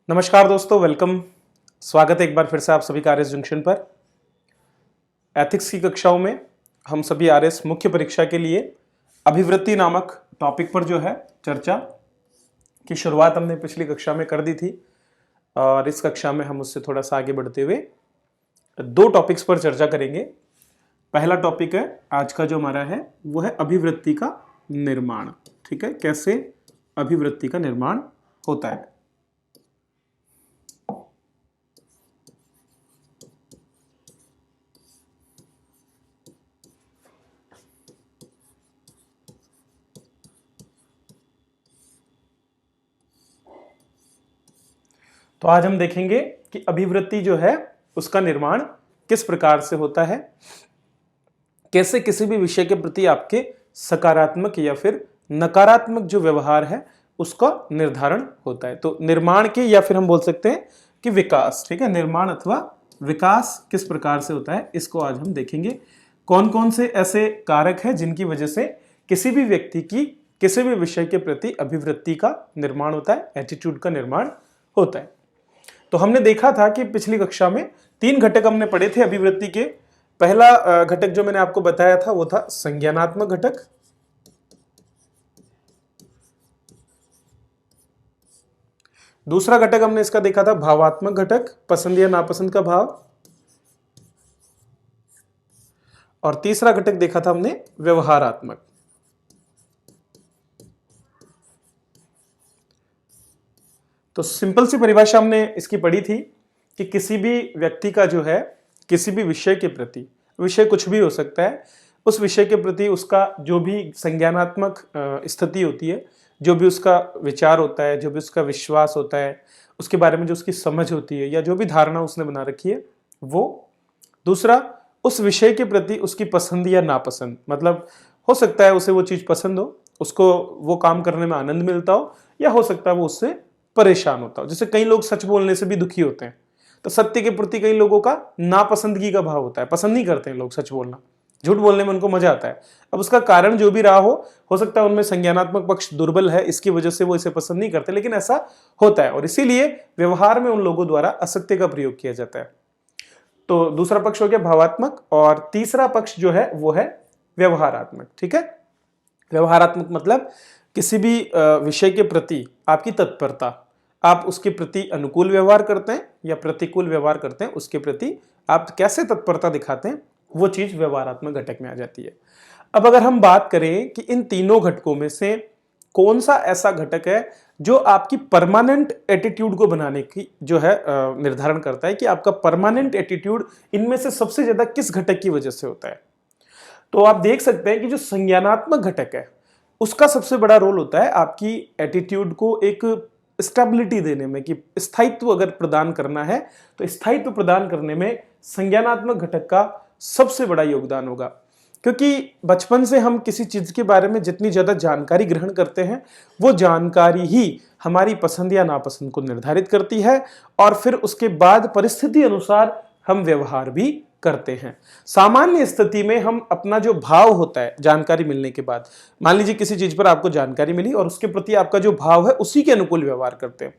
नमस्कार दोस्तों, वेलकम। स्वागत है एक बार फिर से आप सभी का आरएस जंक्शन पर। एथिक्स की कक्षाओं में हम सभी आरएस मुख्य परीक्षा के लिए अभिवृत्ति नामक टॉपिक पर जो है चर्चा की शुरुआत हमने पिछली कक्षा में कर दी थी और इस कक्षा में हम उससे थोड़ा सा आगे बढ़ते हुए दो टॉपिक्स पर चर्चा करेंगे। पहला टॉपिक है आज का जो हमारा है वो है अभिवृत्ति का निर्माण। ठीक है, कैसे अभिवृत्ति का निर्माण होता है। तो आज हम देखेंगे कि अभिवृत्ति जो है उसका निर्माण किस प्रकार से होता है, कैसे किसी भी विषय के प्रति आपके सकारात्मक या फिर नकारात्मक जो व्यवहार है उसका निर्धारण होता है। तो निर्माण के या फिर हम बोल सकते हैं कि विकास, ठीक है, निर्माण अथवा विकास किस प्रकार से होता है इसको आज हम देखेंगे। कौन कौन से ऐसे कारक हैं जिनकी वजह से किसी भी व्यक्ति की किसी भी विषय के प्रति अभिवृत्ति का निर्माण होता है, एटीट्यूड का निर्माण होता है। तो हमने देखा था कि पिछली कक्षा में तीन घटक हमने पढ़े थे अभिवृत्ति के। पहला घटक जो मैंने आपको बताया था वो था संज्ञानात्मक घटक। दूसरा घटक हमने इसका देखा था भावात्मक घटक, पसंद या नापसंद का भाव। और तीसरा घटक देखा था हमने व्यवहारात्मक। तो सिंपल सी परिभाषा हमने इसकी पढ़ी थी कि किसी भी व्यक्ति का जो है किसी भी विषय के प्रति, विषय कुछ भी हो सकता है, उस विषय के प्रति उसका जो भी संज्ञानात्मक स्थिति होती है, जो भी उसका विचार होता है, जो भी उसका विश्वास होता है, उसके बारे में जो उसकी समझ होती है या जो भी धारणा उसने बना रखी है वो। दूसरा, उस विषय के प्रति उसकी पसंद या नापसंद, मतलब हो सकता है उसे वो चीज़ पसंद हो, उसको वो काम करने में आनंद मिलता हो, या हो सकता है वो उससे परेशान होता हो। जैसे कई लोग सच बोलने से भी दुखी होते हैं, तो सत्य के प्रति कई लोगों का नापसंदगी का भाव होता है, पसंद नहीं करते हैं लोग सच बोलना, झूठ बोलने में उनको मजा आता है। अब उसका कारण जो भी रहा हो सकता है उनमें संज्ञानात्मक पक्ष दुर्बल है, इसकी वजह से वो इसे पसंद नहीं करते, लेकिन ऐसा होता है और इसीलिए व्यवहार में उन लोगों द्वारा असत्य का प्रयोग किया जाता है। तो दूसरा पक्ष हो गया भावात्मक और तीसरा पक्ष जो है वो है व्यवहारात्मक। ठीक है, व्यवहारात्मक मतलब किसी भी विषय के प्रति आपकी तत्परता, आप उसके प्रति अनुकूल व्यवहार करते हैं या प्रतिकूल व्यवहार करते हैं, उसके प्रति आप कैसे तत्परता दिखाते हैं, वो चीज व्यवहारात्मक घटक में आ जाती है। अब अगर हम बात करें कि इन तीनों घटकों में से कौन सा ऐसा घटक है जो आपकी परमानेंट एटीट्यूड को बनाने की जो है निर्धारण करता है कि आपका परमानेंट एटीट्यूड इनमें से सबसे ज्यादा किस घटक की वजह से होता है, तो आप देख सकते हैं कि जो संज्ञानात्मक घटक है उसका सबसे बड़ा रोल होता है आपकी एटीट्यूड को एक स्टेबिलिटी देने में, कि स्थायित्व अगर प्रदान करना है तो स्थायित्व प्रदान करने में संज्ञानात्मक घटक का सबसे बड़ा योगदान होगा। क्योंकि बचपन से हम किसी चीज के बारे में जितनी ज्यादा जानकारी ग्रहण करते हैं वो जानकारी ही हमारी पसंद या नापसंद को निर्धारित करती है और फिर उसके बाद परिस्थिति अनुसार हम व्यवहार भी करते हैं। सामान्य स्थिति में हम अपना जो भाव होता है जानकारी मिलने के बाद, मान लीजिए किसी चीज पर आपको जानकारी मिली और उसके प्रति आपका जो भाव है उसी के अनुकूल व्यवहार करते हैं।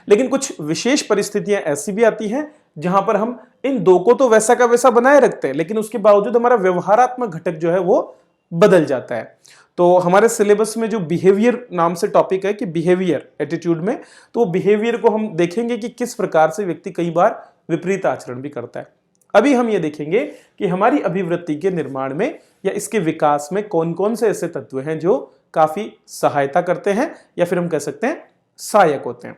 लेकिन कुछ विशेष परिस्थितियां ऐसी भी आती हैं जहां पर हम इन दो को तो वैसा का वैसा बनाए रखते हैं, लेकिन उसके बावजूद हमारा व्यवहारात्मक घटक जो है वो बदल जाता है। तो हमारे सिलेबस में जो बिहेवियर नाम से टॉपिक है कि बिहेवियर एटीट्यूड में, तो वो बिहेवियर को हम देखेंगे कि किस प्रकार से व्यक्ति कई बार विपरीत आचरण भी करता है। अभी हम ये देखेंगे कि हमारी अभिवृत्ति के निर्माण में या इसके विकास में कौन कौन से ऐसे तत्व हैं जो काफी सहायता करते हैं या फिर हम कह सकते हैं सहायक होते हैं।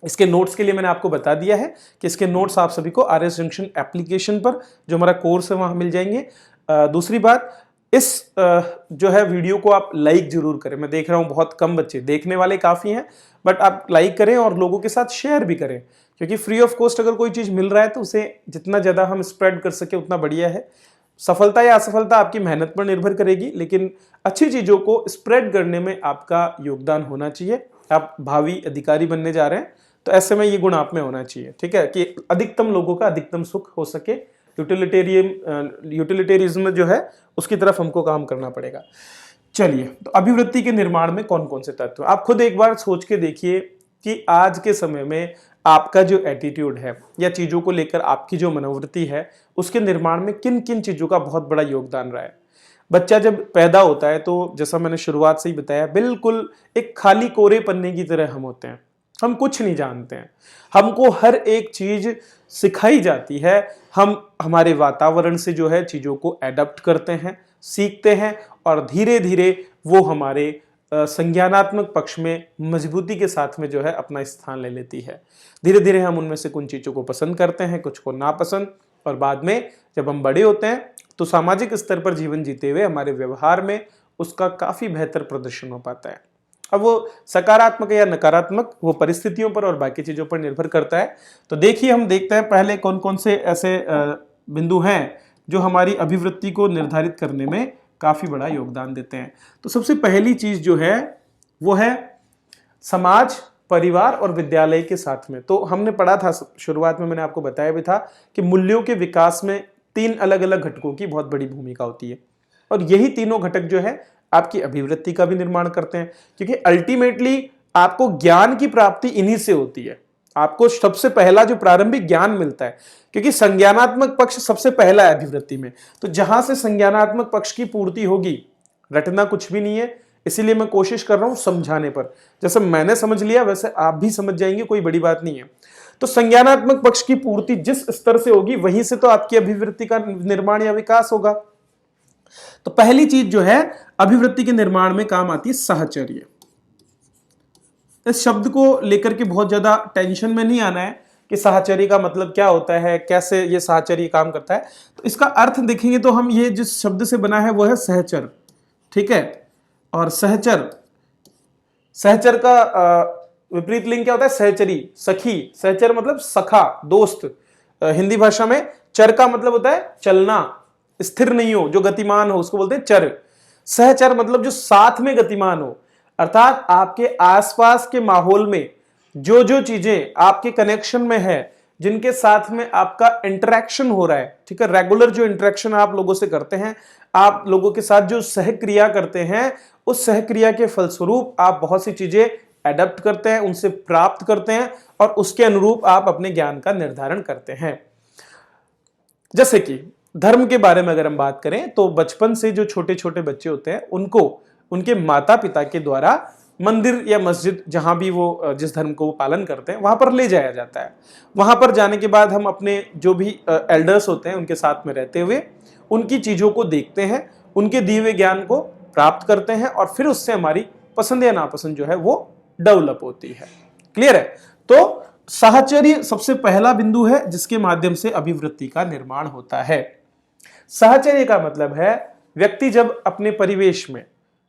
इसके नोट्स के लिए मैंने आपको बता दिया है कि इसके नोट्स आप सभी को आरएस जंक्शन एप्लीकेशन पर जो हमारा कोर्स है वहां मिल जाएंगे। दूसरी बात, इस जो है वीडियो को आप लाइक जरूर करें। मैं देख रहा हूं बहुत कम बच्चे देखने वाले काफी हैं, बट आप लाइक करें और लोगों के साथ शेयर भी करें, क्योंकि फ्री ऑफ कॉस्ट अगर कोई चीज मिल रहा है तो उसे जितना ज्यादा हम स्प्रेड कर सके उतना बढ़िया है। सफलता या असफलता आपकी मेहनत पर निर्भर करेगी, लेकिन अच्छी चीजों को स्प्रेड करने में आपका योगदान होना चाहिए। आप भावी अधिकारी बनने जा रहे हैं तो ऐसे में ये गुण आप में होना चाहिए, ठीक है, कि अधिकतम लोगों का अधिकतम सुख हो सके। यूटिलिटेरिज्म जो है उसकी तरफ हमको काम करना पड़ेगा। चलिए, तो अभिवृत्ति के निर्माण में कौन कौन से तत्व, आप खुद एक बार सोच के देखिए कि आज के समय में आपका जो एटीट्यूड है या चीजों को लेकर आपकी जो मनोवृत्ति है उसके निर्माण में किन किन चीजों का बहुत बड़ा योगदान रहा है। बच्चा जब पैदा होता है तो जैसा मैंने शुरुआत से ही बताया, बिल्कुल एक खाली कोरे पन्ने की तरह हम होते हैं, हम कुछ नहीं जानते हैं, हमको हर एक चीज सिखाई जाती है, हम हमारे वातावरण से जो है चीजों को एडप्ट करते हैं, सीखते हैं और धीरे धीरे वो हमारे संज्ञानात्मक पक्ष में मजबूती के साथ में जो है अपना स्थान ले लेती है। धीरे धीरे हम उनमें से कुछ चीजों को पसंद करते हैं, कुछ को नापसंद, और बाद में जब हम बड़े होते हैं तो सामाजिक स्तर पर जीवन जीते हुए हमारे व्यवहार में उसका काफी बेहतर प्रदर्शन हो पाता है। अब वो सकारात्मक या नकारात्मक वो परिस्थितियों पर और बाकी चीजों पर निर्भर करता है। तो देखिए, हम देखते हैं पहले कौन कौन से ऐसे बिंदु हैं जो हमारी अभिवृत्ति को निर्धारित करने में काफी बड़ा योगदान देते हैं। तो सबसे पहली चीज जो है वो है समाज, परिवार और विद्यालय के साथ में। तो हमने पढ़ा था शुरुआत में, मैंने आपको बताया भी था कि मूल्यों के विकास में 3 अलग अलग घटकों की बहुत बड़ी भूमिका होती है और यही तीनों घटक जो है आपकी अभिवृत्ति का भी निर्माण करते हैं, क्योंकि अल्टीमेटली आपको ज्ञान की प्राप्ति इन्हीं से होती है। आपको सबसे पहला जो प्रारंभिक ज्ञान मिलता है, क्योंकि संज्ञानात्मक पक्ष सबसे पहला है अभिवृत्ति में, तो जहां से संज्ञानात्मक पक्ष की पूर्ति होगी, रटना कुछ भी नहीं है। इसीलिए मैं कोशिश कर रहा हूं समझाने पर, जैसे मैंने समझ लिया वैसे आप भी समझ जाएंगे, कोई बड़ी बात नहीं है। तो संज्ञानात्मक पक्ष की पूर्ति जिस स्तर से होगी वहीं से तो आपकी अभिवृत्ति का निर्माण या विकास होगा। तो पहली चीज जो है अभिवृत्ति के निर्माण में काम आती है साहचर्य। इस शब्द को लेकर के बहुत ज्यादा टेंशन में नहीं आना है कि साहचर्य का मतलब क्या होता है, कैसे ये साहचर्य काम करता है। तो इसका अर्थ देखेंगे तो हम ये जिस शब्द से बना है वो है सहचर, ठीक है। और सहचर, सहचर का विपरीत लिंग क्या होता है? सहचरी, सखी। सहचर मतलब सखा, दोस्त। हिंदी भाषा में चर का मतलब होता है चलना, स्थिर नहीं हो, जो गतिमान हो उसको बोलते हैं चर। सहचर मतलब जो साथ में गतिमान हो, अर्थात आपके आसपास के माहौल में जो जो चीजें आपके कनेक्शन में है, जिनके साथ में आपका इंटरेक्शन हो रहा है, ठीक है, रेगुलर जो इंटरेक्शन आप लोगों से करते हैं, आप लोगों के साथ जो सहक्रिया करते हैं, उस सहक्रिया के फलस्वरूप आप बहुत सी चीजें एडप्ट करते हैं, उनसे प्राप्त करते हैं और उसके अनुरूप आप अपने ज्ञान का निर्धारण करते हैं। जैसे कि धर्म के बारे में अगर हम बात करें तो बचपन से जो छोटे छोटे बच्चे होते हैं उनको उनके माता पिता के द्वारा मंदिर या मस्जिद, जहां भी वो जिस धर्म को वो पालन करते हैं, वहां पर ले जाया जाता है। वहां पर जाने के बाद हम अपने जो भी एल्डर्स होते हैं उनके साथ में रहते हुए उनकी चीजों को देखते हैं, उनके दिए हुए ज्ञान को प्राप्त करते हैं और फिर उससे हमारी पसंद या नापसंद जो है वो डेवलप होती है। क्लियर है? तो साहचर्य सबसे पहला बिंदु है जिसके माध्यम से अभिवृत्ति का निर्माण होता है। साहचर्य का मतलब है व्यक्ति जब अपने परिवेश में,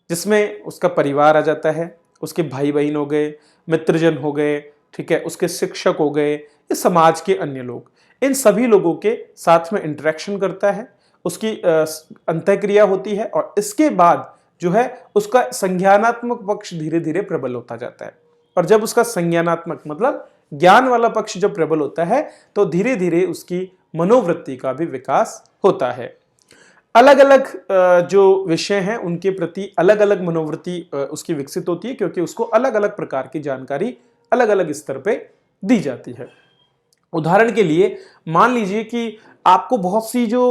जिसमें उसका परिवार आ जाता है, उसके भाई बहन हो गए, मित्रजन हो गए, ठीक है, उसके शिक्षक हो गए, ये समाज के अन्य लोग, इन सभी लोगों के साथ में इंटरेक्शन करता है, उसकी अंतःक्रिया होती है और इसके बाद जो है उसका संज्ञानात्मक पक्ष धीरे धीरे प्रबल होता जाता है। और जब उसका संज्ञानात्मक मतलब ज्ञान वाला पक्ष जब प्रबल होता है तो धीरे धीरे उसकी मनोवृत्ति का भी विकास होता है। अलग अलग जो विषय हैं उनके प्रति अलग अलग मनोवृत्ति उसकी विकसित होती है, क्योंकि उसको अलग अलग प्रकार की जानकारी अलग अलग स्तर पे दी जाती है। उदाहरण के लिए मान लीजिए कि आपको बहुत सी जो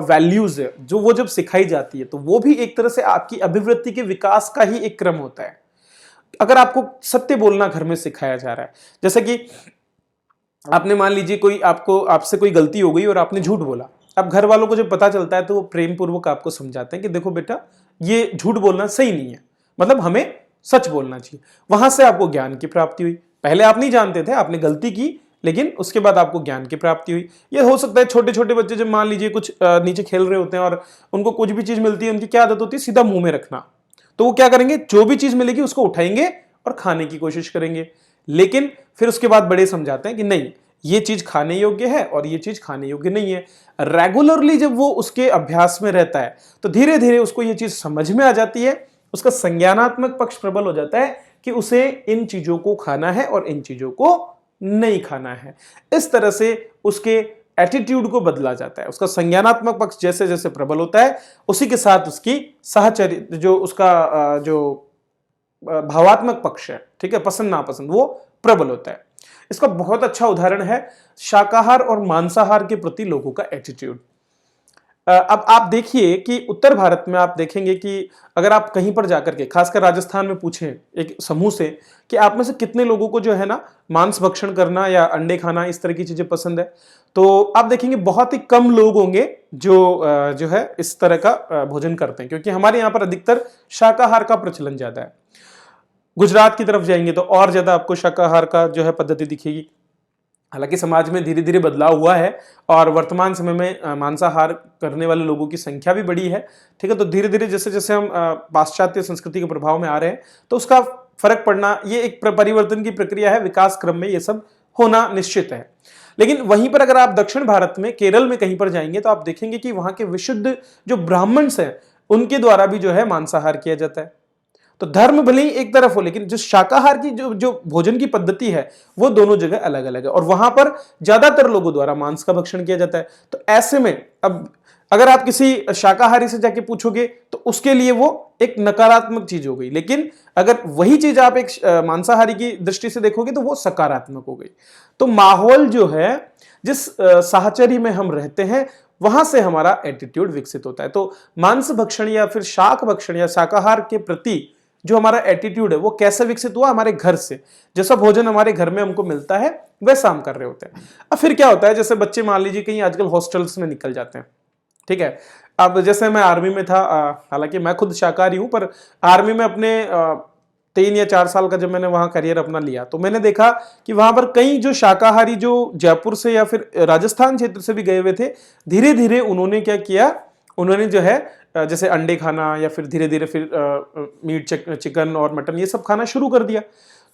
वैल्यूज है जो वो जब सिखाई जाती है तो वो भी एक तरह से आपकी अभिवृत्ति के विकास का ही एक क्रम होता है। अगर आपको सत्य बोलना घर में सिखाया जा रहा है, जैसे कि आपने मान लीजिए कोई आपसे कोई गलती हो गई और आपने झूठ बोला, अब घर वालों को जब पता चलता है तो वो प्रेम पूर्वक आपको समझाते हैं कि देखो बेटा ये झूठ बोलना सही नहीं है, मतलब हमें सच बोलना चाहिए। वहां से आपको ज्ञान की प्राप्ति हुई। पहले आप नहीं जानते थे, आपने गलती की, लेकिन उसके बाद आपको ज्ञान की प्राप्ति हुई। ये हो सकता है छोटे छोटे बच्चे जब मान लीजिए कुछ नीचे खेल रहे होते हैं और उनको कुछ भी चीज मिलती है, उनकी क्या आदत होती है? सीधा मुंह में रखना। तो वो क्या करेंगे? जो भी चीज मिलेगी उसको उठाएंगे और खाने की कोशिश करेंगे, लेकिन फिर उसके बाद बड़े समझाते हैं कि नहीं, ये चीज खाने योग्य है और ये चीज खाने योग्य नहीं है। रेगुलरली जब वो उसके अभ्यास में रहता है तो धीरे धीरे उसको ये चीज समझ में आ जाती है, उसका संज्ञानात्मक पक्ष प्रबल हो जाता है कि उसे इन चीजों को खाना है और इन चीजों को नहीं खाना है। इस तरह से उसके एटीट्यूड को बदला जाता है। उसका संज्ञानात्मक पक्ष जैसे जैसे प्रबल होता है उसी के साथ उसकी साहचर्य जो उसका जो भावात्मक पक्ष है, ठीक है, पसंद नापसंद, वो प्रबल होता है। इसका बहुत अच्छा उदाहरण है शाकाहार और मांसाहार के प्रति लोगों का एटीट्यूड। अब आप देखिए कि उत्तर भारत में आप देखेंगे कि अगर आप कहीं पर जाकर के, खासकर राजस्थान में पूछें एक समूह से कि आप में से कितने लोगों को जो है ना मांस भक्षण करना या अंडे खाना इस तरह की चीजें पसंद है, तो आप देखेंगे बहुत ही कम लोग होंगे जो है इस तरह का भोजन करते हैं, क्योंकि हमारे यहाँ पर अधिकतर शाकाहार का प्रचलन ज्यादा है। गुजरात की तरफ जाएंगे तो और ज्यादा आपको शाकाहार का जो है पद्धति दिखेगी। हालांकि समाज में धीरे धीरे बदलाव हुआ है और वर्तमान समय में मांसाहार करने वाले लोगों की संख्या भी बढ़ी है, ठीक है। तो धीरे धीरे जैसे जैसे हम पाश्चात्य संस्कृति के प्रभाव में आ रहे हैं तो उसका फर्क पड़ना, ये एक परिवर्तन की प्रक्रिया है, विकास क्रम में ये सब होना निश्चित है। लेकिन वहीं पर अगर आप दक्षिण भारत में केरल में कहीं पर जाएंगे तो आप देखेंगे कि वहां के विशुद्ध जो ब्राह्मण्स हैं उनके द्वारा भी जो है मांसाहार किया जाता है। तो धर्म भले ही एक तरफ हो, लेकिन जो शाकाहार की जो भोजन की पद्धति है वो दोनों जगह अलग अलग है और वहां पर ज्यादातर लोगों द्वारा मांस का भक्षण किया जाता है। तो ऐसे में अब अगर आप किसी शाकाहारी से जाके पूछोगे तो उसके लिए वो एक नकारात्मक चीज हो गई, लेकिन अगर वही चीज आप एक मांसाहारी की दृष्टि से देखोगे तो वो सकारात्मक हो गई। तो माहौल जो है, जिस साहचर्य में हम रहते हैं, वहां से हमारा एटीट्यूड विकसित होता है। तो मांस भक्षण या फिर शाक भक्षण या शाकाहार के प्रति जो हमारा एटीट्यूड है वो कैसे विकसित हुआ? हमारे घर से। जैसा भोजन हमारे घर में हमको मिलता है वैसा हम कर रहे होते हैं। अब फिर क्या होता है, जैसे बच्चे मान लीजिए कहीं आजकल हॉस्टल्स में निकल जाते हैं, ठीक है। अब जैसे मैं आर्मी में था, हालांकि मैं खुद शाकाहारी हूं, पर आर्मी में अपने 3 या 4 साल का जब मैंने वहां करियर अपना लिया तो मैंने देखा कि वहां पर कई जो शाकाहारी जो जयपुर से या फिर राजस्थान क्षेत्र से भी गए हुए थे, धीरे धीरे उन्होंने क्या किया, उन्होंने जो है जैसे अंडे खाना या फिर धीरे धीरे फिर मीट, चिकन और मटन ये सब खाना शुरू कर दिया।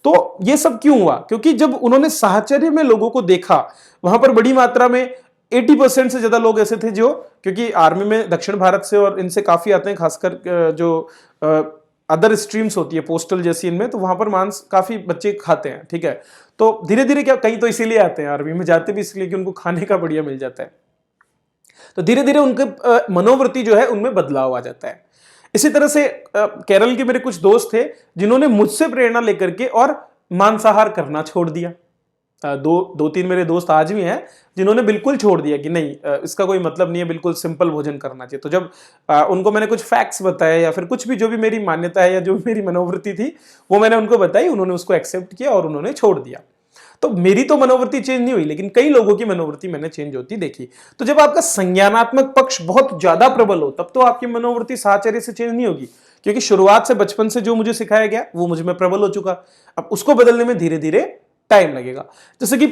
तो ये सब क्यों हुआ? क्योंकि जब उन्होंने साहचर्य में लोगों को देखा, वहां पर बड़ी मात्रा में 80% से ज्यादा लोग ऐसे थे जो, क्योंकि आर्मी में दक्षिण भारत से और इनसे काफी आते हैं, खासकर जो अदर स्ट्रीम्स होती है पोस्टल जैसी, इनमें तो वहां पर मांस काफी बच्चे खाते हैं, ठीक है। तो धीरे धीरे क्या, कई तो इसीलिए आते हैं आर्मी में, जाते भी इसलिए कि उनको खाने का बढ़िया मिल जाता है। तो धीरे धीरे उनके मनोवृत्ति जो है उनमें बदलाव आ जाता है। इसी तरह से केरल के मेरे कुछ दोस्त थे जिन्होंने मुझसे प्रेरणा लेकर के और मांसाहार करना छोड़ दिया। दो तीन मेरे दोस्त आज भी हैं जिन्होंने बिल्कुल छोड़ दिया कि नहीं, इसका कोई मतलब नहीं है, बिल्कुल सिंपल भोजन करना चाहिए। तो जब उनको मैंने कुछ फैक्ट्स बताए या फिर कुछ भी जो भी मेरी मान्यता है या जो भी मेरी मनोवृत्ति थी वो मैंने उनको बताई, उन्होंने उसको एक्सेप्ट किया और उन्होंने छोड़ दिया। तो मेरी तो मनोवृत्ति चेंज नहीं हुई, लेकिन कई लोगों की मनोवृत्ति मैंने चेंज होती देखी। तो जब आपका संज्ञानात्मक पक्ष बहुत ज्यादा प्रबल हो तब तो आपकी मनोवृत्ति साहचर्य से चेंज नहीं होगी, क्योंकि शुरुआत से बचपन से जो मुझे सिखाया गया वो मुझ में प्रबल हो चुका। अब उसको बदलने में धीरे धीरे टाइम लगेगा। जैसे कि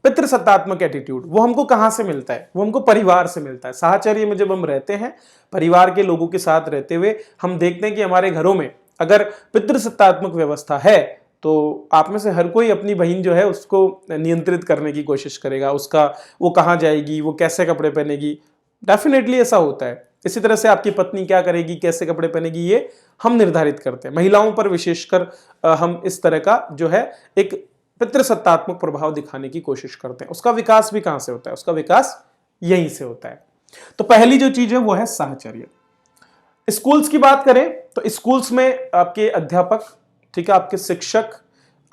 पितृसत्तात्मक एटीट्यूड, वो हमको कहां से मिलता है? वो हमको परिवार से मिलता है। साहचर्य में जब हम रहते हैं, परिवार के लोगों के साथ रहते हुए हम देखते हैं कि हमारे घरों में अगर पितृसत्तात्मक व्यवस्था है तो आप में से हर कोई अपनी बहन जो है उसको नियंत्रित करने की कोशिश करेगा, उसका वो कहाँ जाएगी, वो कैसे कपड़े पहनेगी, डेफिनेटली ऐसा होता है। इसी तरह से आपकी पत्नी क्या करेगी, कैसे कपड़े पहनेगी, ये हम निर्धारित करते हैं। महिलाओं पर विशेषकर हम इस तरह का जो है एक पितृसत्तात्मक प्रभाव दिखाने की कोशिश करते हैं। उसका विकास भी कहां से होता है? उसका विकास यहीं से होता है। तो पहली जो चीज है वो है साहचर्य। स्कूल्स की बात करें तो स्कूल्स में आपके अध्यापक, ठीक है, आपके शिक्षक,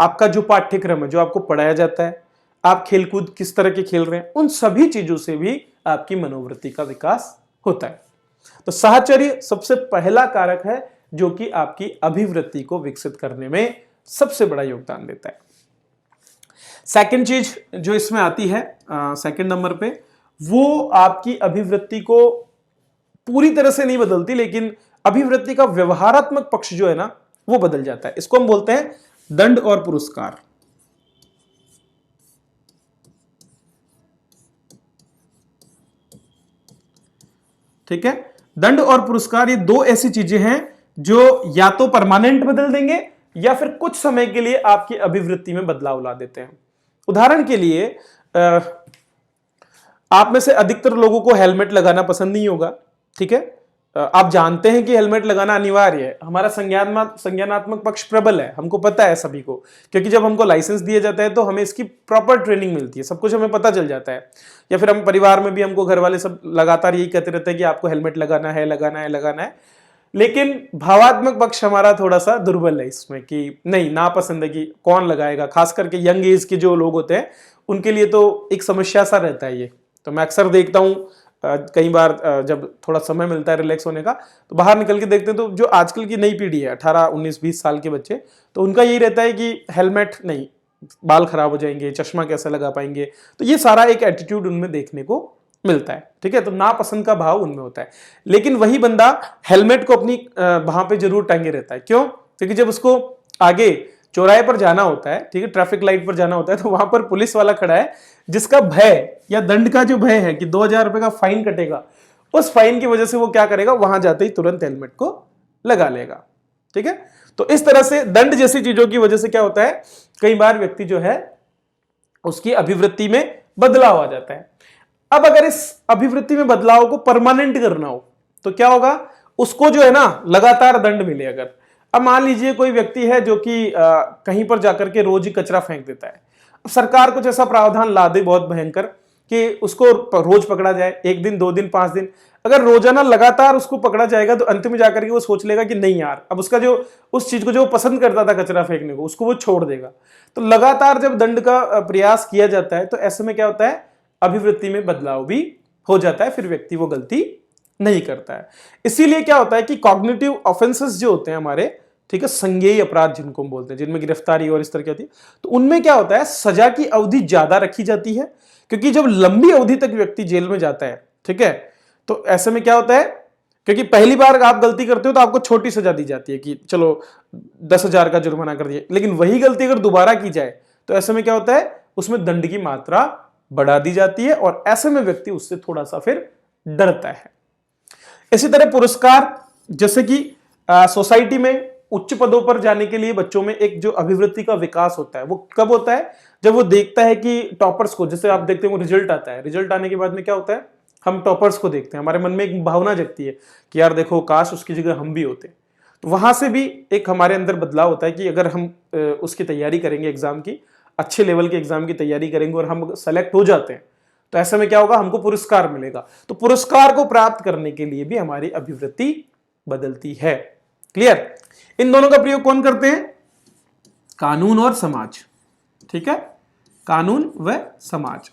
आपका जो पाठ्यक्रम है, जो आपको पढ़ाया जाता है, आप खेलकूद किस तरह के खेल रहे हैं, उन सभी चीजों से भी आपकी मनोवृत्ति का विकास होता है। तो साहचर्य सबसे पहला कारक है जो कि आपकी अभिवृत्ति को विकसित करने में सबसे बड़ा योगदान देता है। सेकंड चीज जो इसमें आती है सेकंड नंबर पे, वो आपकी अभिवृत्ति को पूरी तरह से नहीं बदलती, लेकिन अभिवृत्ति का व्यवहारात्मक पक्ष जो है ना वो बदल जाता है। इसको हम बोलते हैं दंड और पुरस्कार। ठीक है, दंड और पुरस्कार ये दो ऐसी चीजें हैं जो या तो परमानेंट बदल देंगे या फिर कुछ समय के लिए आपकी अभिवृत्ति में बदलाव ला देते हैं। उदाहरण के लिए आप में से अधिकतर लोगों को हेलमेट लगाना पसंद नहीं होगा, ठीक है। आप जानते हैं कि हेलमेट लगाना अनिवार्य है, हमारा संज्ञानात्मक पक्ष प्रबल है, हमको पता है सभी को, क्योंकि जब हमको लाइसेंस दिया जाता है तो हमें इसकी प्रॉपर ट्रेनिंग मिलती है, सब कुछ हमें पता चल जाता है। या फिर हम परिवार में भी हमको घर वाले सब लगातार यही कहते रहते हैं कि आपको हेलमेट लगाना है, लगाना है, लगाना है। लेकिन भावात्मक पक्ष हमारा थोड़ा सा दुर्बल है इसमें कि नहीं, नापसंद है कि कौन लगाएगा, खास करके यंग एज के जो लोग होते हैं उनके लिए तो एक समस्या सा रहता है ये। तो मैं अक्सर देखता हूँ कई बार जब थोड़ा समय मिलता है रिलैक्स होने का तो बाहर निकल के देखते हैं तो जो आजकल की नई पीढ़ी है 18, 19, 20 साल के बच्चे, तो उनका यही रहता है कि हेलमेट नहीं, बाल खराब हो जाएंगे, चश्मा कैसे लगा पाएंगे। तो ये सारा एक एटीट्यूड उनमें देखने को मिलता है, ठीक है। तो नापसंद का भाव उनमें होता है। लेकिन वही बंदा हेलमेट को अपनी बाह पे जरूर टांगे रहता है। क्यों? क्योंकि जब उसको आगे चौराहे पर जाना होता है, ठीक है, ट्रैफिक लाइट पर जाना होता है, तो वहां पर पुलिस वाला खड़ा है जिसका भय या दंड का जो भय है कि 2000 रुपए का फाइन कटेगा, उस फाइन की वजह से वो क्या करेगा, वहां जाते ही तुरंत हेलमेट को लगा लेगा, ठीक है। तो इस तरह से दंड जैसी चीजों की वजह से क्या होता है, कई बार व्यक्ति जो है उसकी अभिवृत्ति में बदलाव आ जाता है। अब अगर इस अभिवृत्ति में बदलाव को परमानेंट करना हो तो क्या होगा, उसको जो है ना लगातार दंड मिले। अगर अब मान लीजिए कोई व्यक्ति है जो कि कहीं पर जाकर के रोज ही कचरा फेंक देता है, अब सरकार कुछ ऐसा प्रावधान ला दे बहुत भयंकर कि उसको रोज पकड़ा जाए, 1 दिन 2 दिन 5 दिन, अगर रोजाना लगातार उसको पकड़ा जाएगा तो अंत में जाकर के वो सोच लेगा कि नहीं यार, अब उसका जो उस चीज को जो पसंद करता था कचरा फेंकने को, उसको वो छोड़ देगा। तो लगातार जब दंड का प्रयास किया जाता है तो ऐसे में क्या होता है, अभिवृत्ति में बदलाव भी हो जाता है, फिर व्यक्ति वो गलती नहीं करता है। इसीलिए क्या होता है कि कॉग्निटिव ऑफेंसेस जो होते हैं हमारे, ठीक है, संज्ञेय अपराध जिनको हम बोलते हैं, जिनमें गिरफ्तारी और इस तरह की होती है, तो उनमें क्या होता है, सजा की अवधि ज्यादा रखी जाती है। क्योंकि जब लंबी अवधि तक व्यक्ति जेल में जाता है, ठीक है, तो ऐसे में क्या होता है, क्योंकि पहली बार आप गलती करते हो तो आपको छोटी सजा दी जाती है कि चलो 10,000 का जुर्माना कर दिया। लेकिन वही गलती अगर दोबारा की जाए तो ऐसे में क्या होता है, उसमें दंड की मात्रा बढ़ा दी जाती है और ऐसे में व्यक्ति उससे थोड़ा सा फिर डरता है। इसी तरह पुरस्कार, जैसे कि सोसाइटी में उच्च पदों पर जाने के लिए बच्चों में एक जो अभिवृत्ति का विकास होता है वो कब होता है, जब वो देखता है कि टॉपर्स को, जैसे आप देखते हैं वो रिजल्ट आता है, रिजल्ट आने के बाद में क्या होता है, हम टॉपर्स को देखते हैं, हमारे मन में एक भावना जगती है कि यार देखो काश उसकी जगह हम भी होते। तो वहां से भी एक हमारे अंदर बदलाव होता है कि अगर हम उसकी तैयारी करेंगे, एग्जाम की अच्छे लेवल के एग्जाम की तैयारी करेंगे और हम सेलेक्ट हो जाते हैं तो ऐसे में क्या होगा, हमको पुरस्कार मिलेगा। तो पुरस्कार को प्राप्त करने के लिए भी हमारी अभिवृत्ति बदलती है। क्लियर? इन दोनों का प्रयोग कौन करते हैं, कानून और समाज, ठीक है, कानून व समाज।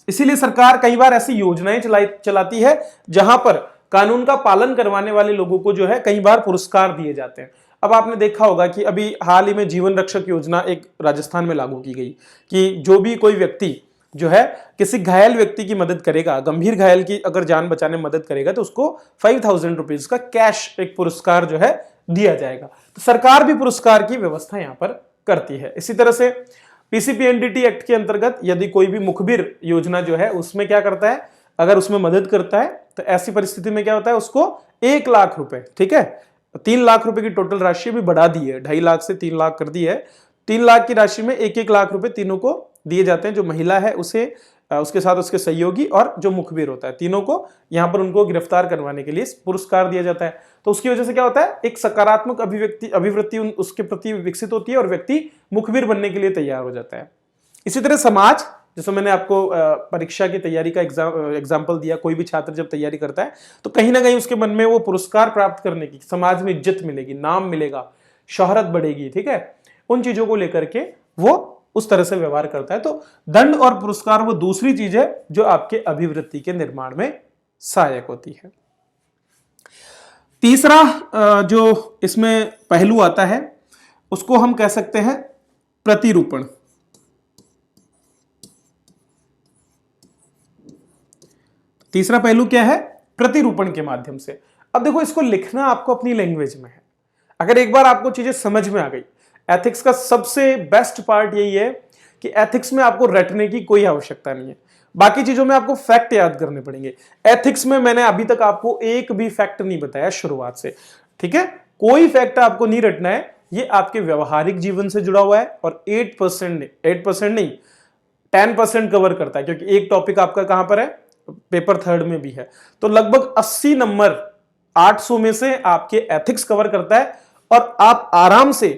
इसीलिए सरकार कई बार ऐसी योजनाएं चलाती है जहां पर कानून का पालन करवाने वाले लोगों को जो है कई बार पुरस्कार दिए जाते हैं। अब आपने देखा होगा कि अभी हाल ही में जीवन रक्षक योजना एक राजस्थान में लागू की गई कि जो भी कोई व्यक्ति जो है किसी घायल व्यक्ति की मदद करेगा, गंभीर घायल की अगर जान बचाने में मदद करेगा तो उसको 5,000 रुपीज का कैश एक पुरस्कार जो है दिया जाएगा। तो सरकार भी पुरस्कार की व्यवस्था यहां पर करती है। इसी तरह से पीसीपीएनडीटी एक्ट के अंतर्गत यदि कोई भी मुखबिर योजना जो है उसमें क्या करता है, अगर उसमें मदद करता है तो ऐसी परिस्थिति में क्या होता है, उसको 1 लाख रुपए, ठीक है, 3 लाख रुपए की टोटल राशि भी बढ़ा दी है, 2.5 लाख से 3 लाख कर दी है। 3 लाख की राशि में 1-1 लाख रुपए तीनों को दिए जाते हैं, जो महिला है उसे, उसके साथ उसके सहयोगी और जो मुखबिर होता है, तीनों को यहां पर उनको गिरफ्तार करवाने के लिए पुरस्कार दिया जाता है। तो उसकी वजह से क्या होता है, एक सकारात्मक अभिवृत्ति उसके प्रति विकसित होती है और व्यक्ति मुखबिर बनने के लिए तैयार हो जाता है। इसी तरह समाज, जैसे मैंने आपको परीक्षा की तैयारी का एग्जाम्पल दिया, कोई भी छात्र जब तैयारी करता है तो कहीं ना कहीं उसके मन में वो पुरस्कार प्राप्त करने की, समाज में इज्जत मिलेगी, नाम मिलेगा, शोहरत बढ़ेगी, ठीक है, उन चीजों को लेकर के वो उस तरह से व्यवहार करता है। तो दंड और पुरस्कार वो दूसरी चीज है जो आपके अभिवृत्ति के निर्माण में सहायक होती है। तीसरा जो इसमें पहलू आता है उसको हम कह सकते हैं प्रतिरूपण। तीसरा पहलू क्या है, प्रतिरूपण के माध्यम से। अब देखो इसको लिखना आपको अपनी लैंग्वेज में है। अगर एक बार आपको चीजें समझ में आ गई, एथिक्स का सबसे बेस्ट पार्ट यही है कि एथिक्स में आपको रटने की कोई आवश्यकता नहीं है, बाकी चीजों में आपको फैक्ट याद करने पड़ेंगे। एथिक्स में मैंने अभी तक आपको एक भी फैक्ट नहीं बताया शुरुआत से, ठीक है, कोई फैक्ट आपको नहीं रटना है, ये आपके व्यवहारिक जीवन से जुड़ा हुआ है और 8% नहीं 10% कवर करता है, क्योंकि एक टॉपिक आपका कहां पर है, पेपर 3rd में भी है। तो लगभग 80 नंबर 800 में से आपके एथिक्स कवर करता है और आप आराम से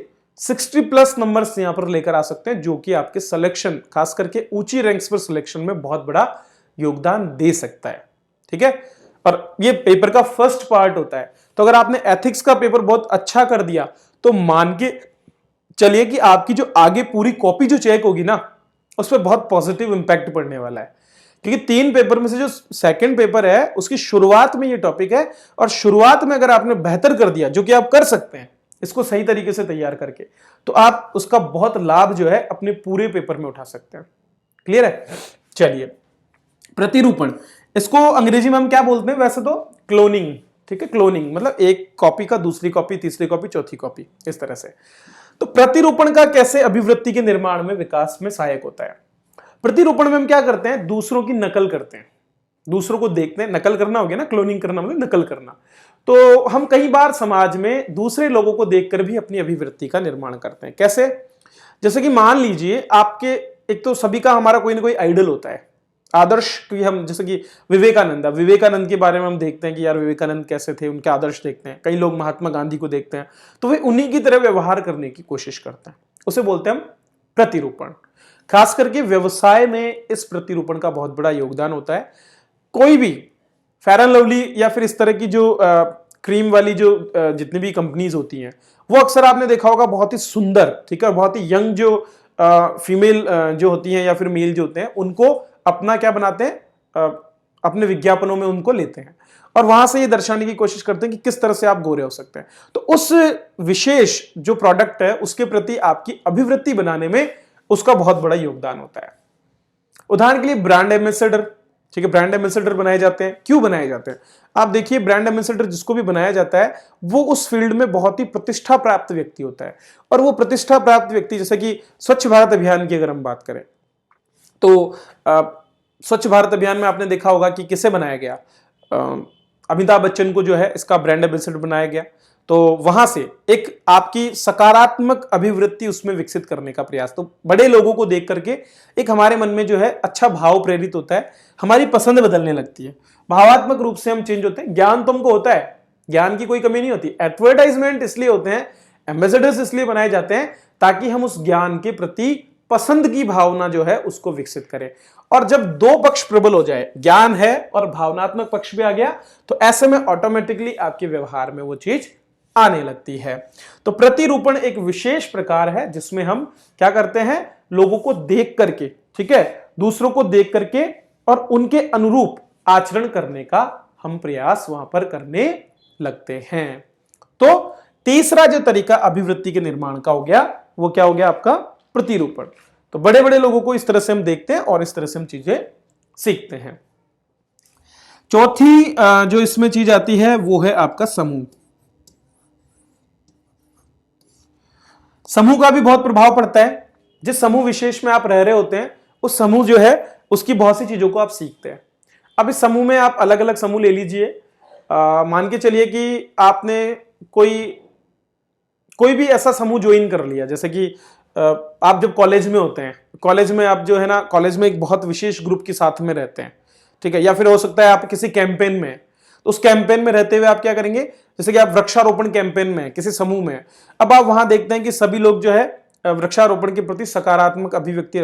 60+ नंबर्स यहां पर लेकर आ सकते हैं, जो कि आपके सिलेक्शन, खास करके ऊंची रैंक्स पर सिलेक्शन में बहुत बड़ा योगदान दे सकता है, ठीक है। और ये पेपर का फर्स्ट पार्ट होता है। तो अगर आपने एथिक्स का पेपर बहुत अच्छा कर दिया तो मान के चलिए कि आपकी जो आगे पूरी कॉपी जो चेक होगी ना, उस पर बहुत पॉजिटिव इंपैक्ट पड़ने वाला है। क्योंकि 3 पेपर में से जो सेकंड पेपर है उसकी शुरुआत में ये टॉपिक है, और शुरुआत में अगर आपने बेहतर कर दिया, जो कि आप कर सकते हैं इसको सही तरीके से तैयार करके, तो आप उसका बहुत लाभ जो है अपने पूरे पेपर में उठा सकते हैं। क्लियर है? चलिए, प्रतिरूपण, इसको अंग्रेजी में हम क्या बोलते हैं वैसे तो? क्लोनिंग। ठीक है, क्लोनिंग मतलब एक कॉपी का दूसरी कॉपी, तीसरी कॉपी, चौथी कॉपी, इस तरह से। तो प्रतिरूपण का कैसे अभिवृत्ति के निर्माण में, विकास में सहायक होता है? प्रतिरूपण में हम क्या करते हैं? दूसरों की नकल करते हैं, दूसरों को देखते हैं। नकल करना हो गया ना, क्लोनिंग करना मतलब नकल करना। तो हम कई बार समाज में दूसरे लोगों को देखकर भी अपनी अभिवृत्ति का निर्माण करते हैं। कैसे? जैसे कि मान लीजिए आपके, एक तो सभी का हमारा कोई ना कोई आइडल होता है, आदर्श। कि हम जैसे कि विवेकानंद के बारे में हम देखते हैं कि यार विवेकानंद कैसे थे, उनके आदर्श देखते हैं। कई लोग महात्मा गांधी को देखते हैं, तो वे उन्हीं की तरह व्यवहार करने की कोशिश करते हैं। उसे बोलते हैं हम प्रतिरूपण। खास करके व्यवसाय में इस प्रतिरूपण का बहुत बड़ा योगदान होता है। कोई भी फेयर एंड लवली या फिर इस तरह की जो क्रीम वाली जो जितनी भी कंपनीज होती हैं, वो अक्सर आपने देखा होगा बहुत ही सुंदर, ठीक है, बहुत ही यंग जो फीमेल जो होती हैं या फिर मेल जो होते हैं, उनको अपना क्या बनाते हैं, अपने विज्ञापनों में उनको लेते हैं और वहां से ये दर्शाने की कोशिश करते हैं कि किस तरह से आप गोरे हो सकते हैं। तो उस विशेष जो प्रोडक्ट है उसके प्रति आपकी अभिवृत्ति बनाने में उसका बहुत बड़ा योगदान होता है। उदाहरण के लिए ब्रांड एम्बेसडर, ठीक है, ब्रांड एम्बेसडर बनाए जाते हैं। क्यों बनाए जाते हैं? आप देखिए, ब्रांड एम्बेसडर जिसको भी बनाया जाता है वो उस फील्ड में बहुत ही प्रतिष्ठा प्राप्त व्यक्ति होता है। और वो प्रतिष्ठा प्राप्त व्यक्ति, जैसे कि स्वच्छ भारत अभियान की अगर हम बात करें तो स्वच्छ भारत अभियान में आपने देखा होगा कि किसे बनाया गया? अमिताभ बच्चन को जो है इसका ब्रांड एम्बेसडर बनाया गया। तो वहां से एक आपकी सकारात्मक अभिवृत्ति उसमें विकसित करने का प्रयास, तो बड़े लोगों को देख करके एक हमारे मन में जो है अच्छा भाव प्रेरित होता है, हमारी पसंद बदलने लगती है, भावात्मक रूप से हम चेंज होते हैं। ज्ञान तो हमको होता है, ज्ञान की कोई कमी नहीं होती। एडवर्टाइजमेंट इसलिए होते हैं, एम्बेसडर्स इसलिए बनाए जाते हैं ताकि हम उस ज्ञान के प्रति पसंद की भावना जो है उसको विकसित करें। और जब दो पक्ष प्रबल हो जाए, ज्ञान है और भावनात्मक पक्ष भी आ गया, तो ऐसे में ऑटोमेटिकली आपके व्यवहार में वो चीज आने लगती है। तो प्रतिरूपण एक विशेष प्रकार है जिसमें हम क्या करते हैं? लोगों को देख करके, ठीक है, दूसरों को देख करके और उनके अनुरूप आचरण करने का हम प्रयास वहां पर करने लगते हैं। तो तीसरा जो तरीका अभिवृत्ति के निर्माण का हो गया, वो क्या हो गया आपका? प्रतिरूपण। तो बड़े बड़े लोगों को इस तरह से हम देखते हैं और इस तरह से हम चीजें सीखते हैं। चौथी जो इसमें चीज आती है वो है आपका समूह। समूह का भी बहुत प्रभाव पड़ता है। जिस समूह विशेष में आप रह रहे होते हैं, उस समूह जो है उसकी बहुत सी चीजों को आप सीखते हैं। अब इस समूह में आप अलग अलग समूह ले लीजिए। मान के चलिए कि आपने कोई भी ऐसा समूह ज्वाइन कर लिया, जैसे कि आप जब कॉलेज में होते हैं, कॉलेज में आप जो है ना, कॉलेज में एक बहुत विशेष ग्रुप के साथ में रहते हैं, ठीक है, या फिर हो सकता है आप किसी कैंपेन में, तो उस कैंपेन में रहते हुए आप क्या करेंगे? जैसे कि आप वृक्षारोपण कैंपेन में किसी समूह में, अब आप वहां देखते हैं कि सभी लोग जो है वृक्षारोपण के प्रति सकारात्मक अभिवृत्ति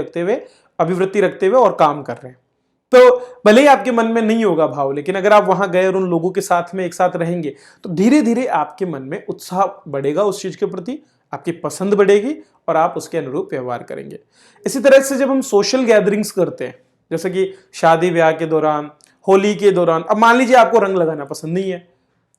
रखते हुए और काम कर रहे हैं। तो भले ही आपके मन में नहीं होगा भाव, लेकिन अगर आप वहां गए और उन लोगों के साथ में एक साथ रहेंगे तो धीरे धीरे आपके मन में उत्साह बढ़ेगा उस चीज के प्रति, आपकी पसंद बढ़ेगी और आप उसके अनुरूप व्यवहार करेंगे। इसी तरह से जब हम सोशल गैदरिंग्स करते हैं, जैसे कि शादी ब्याह के दौरान, होली के दौरान, अब मान लीजिए आपको रंग लगाना पसंद नहीं है,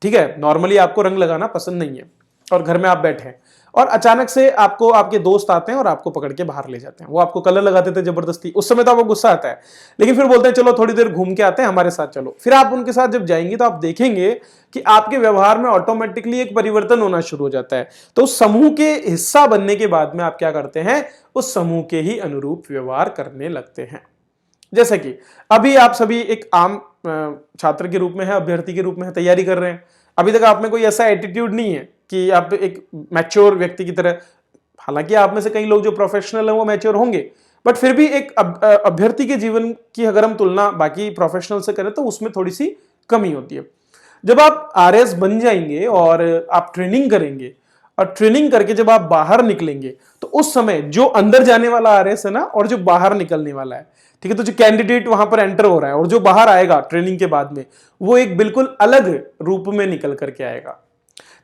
ठीक है, नॉर्मली आपको रंग लगाना पसंद नहीं है और घर में आप बैठे हैं और अचानक से आपको आपके दोस्त आते हैं और आपको पकड़ के बाहर ले जाते हैं। वो आपको कलर लगा देते हैं जबरदस्ती, उस समय तो आपको गुस्सा आता है, लेकिन फिर बोलते हैं चलो थोड़ी देर घूम के आते हैं, हमारे साथ चलो। फिर आप उनके साथ जब जाएंगे तो आप देखेंगे कि आपके व्यवहार में ऑटोमेटिकली एक परिवर्तन होना शुरू हो जाता है। तो उस समूह के हिस्सा बनने के बाद में आप क्या करते हैं? उस समूह के ही अनुरूप व्यवहार करने लगते हैं। जैसे कि अभी आप सभी एक आम छात्र के रूप में है, अभ्यर्थी के रूप में है, तैयारी कर रहे हैं। अभी तक आप में कोई ऐसा एटीट्यूड नहीं है कि आप एक मैच्योर व्यक्ति की तरह, हालांकि आप में से कई लोग जो प्रोफेशनल हैं वो मैच्योर होंगे, बट फिर भी एक अभ्यर्थी के जीवन की अगर हम तुलना बाकी प्रोफेशनल से करें तो उसमें थोड़ी सी कमी होती है। जब आप आरएस बन जाएंगे और आप ट्रेनिंग करेंगे और ट्रेनिंग करके जब आप बाहर निकलेंगे तो उस समय जो अंदर जाने वाला आरएस है ना और जो बाहर निकलने वाला है, ठीक है, तो जो कैंडिडेट वहां पर एंटर हो रहा है और जो बाहर आएगा ट्रेनिंग के बाद में, वो एक बिल्कुल अलग रूप में निकल करके आएगा।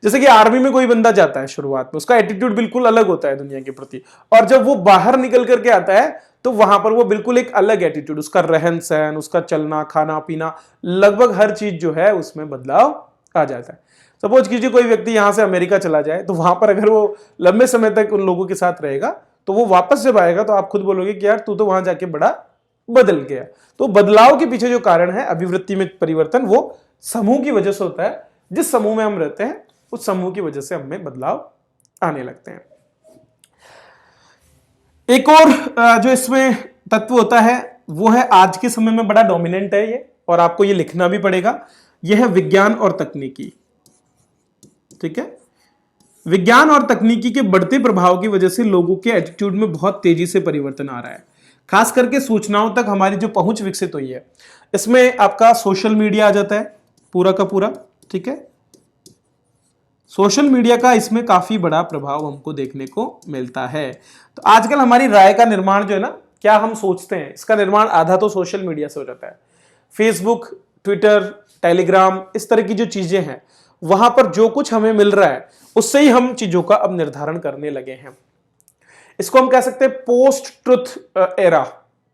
जैसे कि आर्मी में कोई बंदा जाता है शुरुआत में, उसका एटीट्यूड बिल्कुल अलग होता है दुनिया के प्रति, और जब वो बाहर निकल करके आता है तो वहां पर वो बिल्कुल एक अलग एटीट्यूड, उसका रहन सहन, उसका चलना, खाना पीना, लगभग हर चीज जो है उसमें बदलाव आ जाता है। सपोज कीजिए कोई व्यक्ति यहां से अमेरिका चला जाए, तो वहां पर अगर वो लंबे समय तक उन लोगों के साथ रहेगा तो वो वापस जब आएगा तो आप खुद बोलोगे कि यार तू तो वहां जाके बड़ा बदल गया। तो बदलाव के पीछे जो कारण है अभिवृत्ति में परिवर्तन, वो समूह की वजह से होता है। जिस समूह में हम रहते हैं उस समूह की वजह से हमें बदलाव आने लगते हैं। एक और जो इसमें तत्व होता है वो है, आज के समय में बड़ा डोमिनेंट है ये, और आपको ये लिखना भी पड़ेगा, यह है विज्ञान और तकनीकी। ठीक है, विज्ञान और तकनीकी के बढ़ते प्रभाव की वजह से लोगों के एटीट्यूड में बहुत तेजी से परिवर्तन आ रहा है। खास करके सूचनाओं तक हमारी जो पहुंच विकसित हुई है, इसमें आपका सोशल मीडिया आ जाता है पूरा का पूरा। ठीक है, सोशल मीडिया का इसमें काफी बड़ा प्रभाव हमको देखने को मिलता है। तो आजकल हमारी राय का निर्माण जो है ना, क्या हम सोचते हैं, इसका निर्माण आधा तो सोशल मीडिया से हो जाता है। फेसबुक, ट्विटर, टेलीग्राम, इस तरह की जो चीजें हैं, वहां पर जो कुछ हमें मिल रहा है उससे ही हम चीजों का अब निर्धारण करने लगे हैं। इसको हम कह सकते हैं post truth era.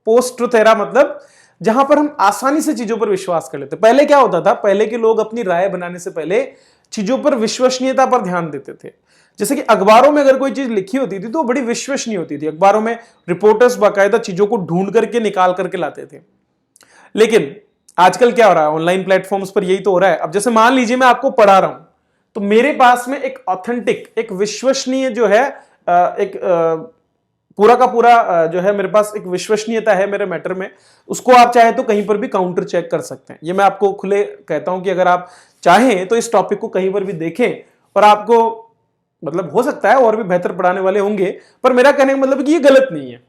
Post truth era मतलब जहां पर हम आसानी से चीजों पर विश्वास कर लेते। पहले क्या होता था, पहले के लोग अपनी राय बनाने से पहले चीजों पर विश्वसनीयता पर ध्यान देते थे। जैसे कि अखबारों में अगर कोई चीज लिखी होती थी तो वो बड़ी विश्वसनीय होती थी। अखबारों में रिपोर्टर्स बाकायदा चीजों को ढूंढ करके निकाल करके लाते थे। लेकिन आजकल क्या हो रहा है, ऑनलाइन प्लेटफॉर्म्स पर यही तो हो रहा है। अब जैसे मान लीजिए मैं आपको पढ़ा रहा हूं, तो मेरे पास में एक ऑथेंटिक, एक विश्वसनीय जो है एक पूरा का पूरा जो है मेरे पास एक विश्वसनीयता है मेरे मैटर में। उसको आप चाहे तो कहीं पर भी काउंटर चेक कर सकते हैं। ये मैं आपको खुले कहता हूं कि अगर आप चाहें तो इस टॉपिक को कहीं पर भी देखें, और आपको मतलब हो सकता है और भी बेहतर पढ़ाने वाले होंगे, पर मेरा कहने का मतलब है कि ये गलत नहीं है।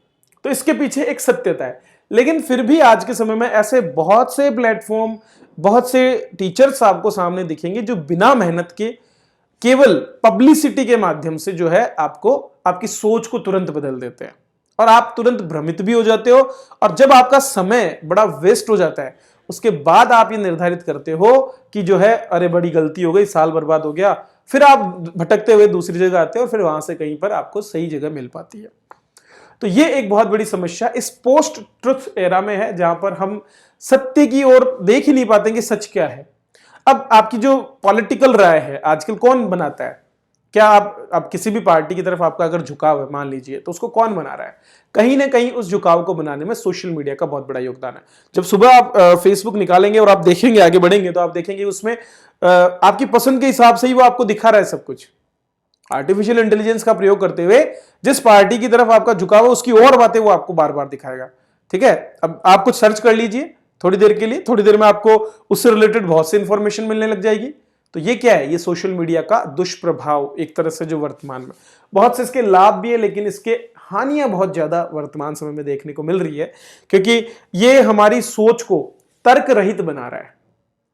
तो इसके पीछे एक सत्यता है। लेकिन फिर भी आज के समय में ऐसे बहुत से प्लेटफॉर्म, बहुत से टीचर्स आपको सामने दिखेंगे जो बिना मेहनत के, केवल पब्लिसिटी के माध्यम से जो है आपको आपकी सोच को तुरंत बदल देते हैं, और आप तुरंत भ्रमित भी हो जाते हो। और जब आपका समय बड़ा वेस्ट हो जाता है, उसके बाद आप ये निर्धारित करते हो कि जो है अरे बड़ी गलती हो गई, साल बर्बाद हो गया, फिर आप भटकते हुए दूसरी जगह आते हो और फिर वहां से कहीं पर आपको सही जगह मिल पाती है। तो ये एक बहुत बड़ी समस्या इस पोस्ट ट्रुथ एरा में है, जहां पर हम सत्य की ओर देख ही नहीं पाते कि सच क्या है। अब आपकी जो पॉलिटिकल राय है आजकल कौन बनाता है? क्या आप किसी भी पार्टी की तरफ आपका अगर झुकाव है मान लीजिए, तो उसको कौन बना रहा है? कहीं ना कहीं उस झुकाव को बनाने में सोशल मीडिया का बहुत बड़ा योगदान है। जब सुबह आप फेसबुक निकालेंगे और आप देखेंगे, आगे बढ़ेंगे, तो आप देखेंगे उसमें आपकी पसंद के हिसाब से ही वो आपको दिखा रहा है सब कुछ। आर्टिफिशियल इंटेलिजेंस का प्रयोग करते हुए जिस पार्टी की तरफ आपका झुकाव है उसकी और बातें वो आपको बार बार दिखाएगा। ठीक है, अब आप कुछ सर्च कर लीजिए थोड़ी देर के लिए, थोड़ी देर में आपको उससे रिलेटेड बहुत सी इंफॉर्मेशन मिलने लग जाएगी। तो ये क्या है? ये सोशल मीडिया का दुष्प्रभाव एक तरह से जो वर्तमान में, बहुत से इसके लाभ भी है लेकिन इसके हानियां बहुत ज्यादा वर्तमान समय में देखने को मिल रही है, क्योंकि ये हमारी सोच को तर्क रहित बना रहा है।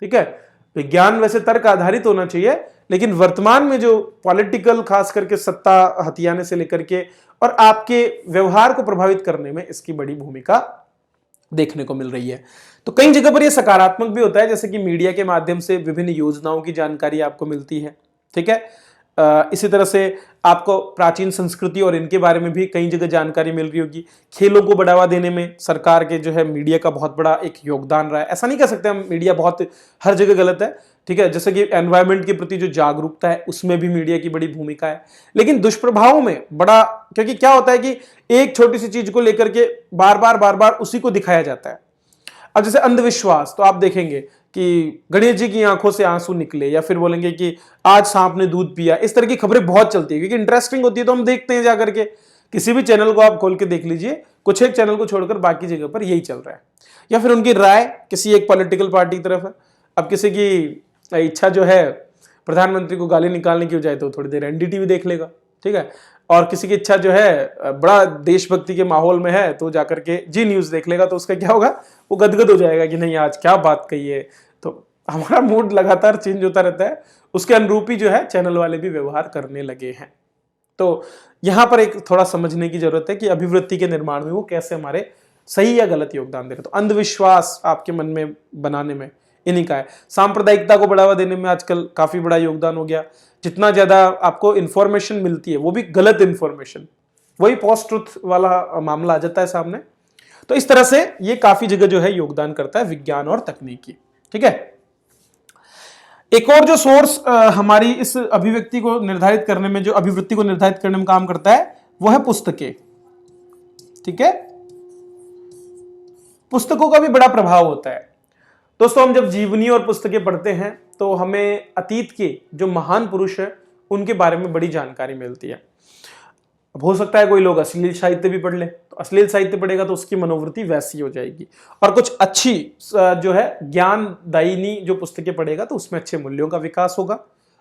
ठीक है, विज्ञान वैसे तर्क आधारित होना चाहिए, लेकिन वर्तमान में जो पॉलिटिकल, खास करके सत्ता हथियाने से लेकर के और आपके व्यवहार को प्रभावित करने में इसकी बड़ी भूमिका देखने को मिल रही है। तो कई जगह पर यह सकारात्मक भी होता है, जैसे कि मीडिया के माध्यम से विभिन्न योजनाओं की जानकारी आपको मिलती है। ठीक है, इसी तरह से आपको प्राचीन संस्कृति और इनके बारे में भी कई जगह जानकारी मिल रही होगी। खेलों को बढ़ावा देने में सरकार के जो है मीडिया का बहुत बड़ा एक योगदान रहा है। ऐसा नहीं कह सकते हम मीडिया बहुत हर जगह गलत है। ठीक है, जैसे कि एनवायरनमेंट के प्रति जो जागरूकता है उसमें भी मीडिया की बड़ी भूमिका है। लेकिन दुष्प्रभावों में बड़ा, क्योंकि क्या होता है कि एक छोटी सी चीज को लेकर के बार बार उसी को दिखाया जाता है। अब जैसे अंधविश्वास, तो आप देखेंगे कि गणेश जी की आंखों से आंसू निकले, या फिर बोलेंगे कि आज सांप ने दूध पिया। इस तरह की खबरें बहुत चलती है क्योंकि इंटरेस्टिंग होती है, तो हम देखते हैं जाकर के। किसी भी चैनल को आप खोल के देख लीजिए, कुछ एक चैनल को छोड़कर बाकी जगह पर यही चल रहा है। या फिर उनकी राय किसी एक पॉलिटिकल पार्टी की तरफ है। अब किसी की इच्छा जो है प्रधानमंत्री को गाली निकालने की हो जाए तो थोड़ी देर एनडीटीवी देख लेगा। ठीक है, और किसी की इच्छा जो है बड़ा देशभक्ति के माहौल में है तो जाकर के जी न्यूज देख लेगा। तो उसका क्या होगा, वो गदगद हो जाएगा कि नहीं आज क्या बात कही है। तो हमारा मूड लगातार चेंज होता रहता है, उसके अनुरूप ही जो है चैनल वाले भी व्यवहार करने लगे हैं। तो यहां पर एक थोड़ा समझने की जरूरत है कि अभिवृत्ति के निर्माण में वो कैसे हमारे सही या गलत योगदान दे रहे। तो अंधविश्वास आपके मन में बनाने में इन्हीं का है। सांप्रदायिकता को बढ़ावा देने में आजकल काफी बड़ा योगदान हो गया। जितना ज्यादा आपको इंफॉर्मेशन मिलती है वो भी गलत इंफॉर्मेशन, वही पोस्ट ट्रुथ वाला मामला आ जाता है सामने। तो इस तरह से ये काफी जगह जो है योगदान करता है विज्ञान और तकनीकी। ठीक है, एक और जो सोर्स हमारी इस अभिव्यक्ति को निर्धारित करने में, जो अभिवृत्ति को निर्धारित करने में काम करता है, वो है पुस्तकें। ठीक है, पुस्तकों का भी बड़ा प्रभाव होता है। दोस्तों, हम जब जीवनी और पुस्तकें पढ़ते हैं तो हमें अतीत के जो महान पुरुष हैं उनके बारे में बड़ी जानकारी मिलती है। अब हो सकता है कोई लोग अश्लील साहित्य भी पढ़ ले, तो अश्लील साहित्य पढ़ेगा तो उसकी मनोवृत्ति वैसी हो जाएगी, और कुछ अच्छी जो है ज्ञानदायिनी जो पुस्तकें पढ़ेगा तो उसमें अच्छे मूल्यों का विकास होगा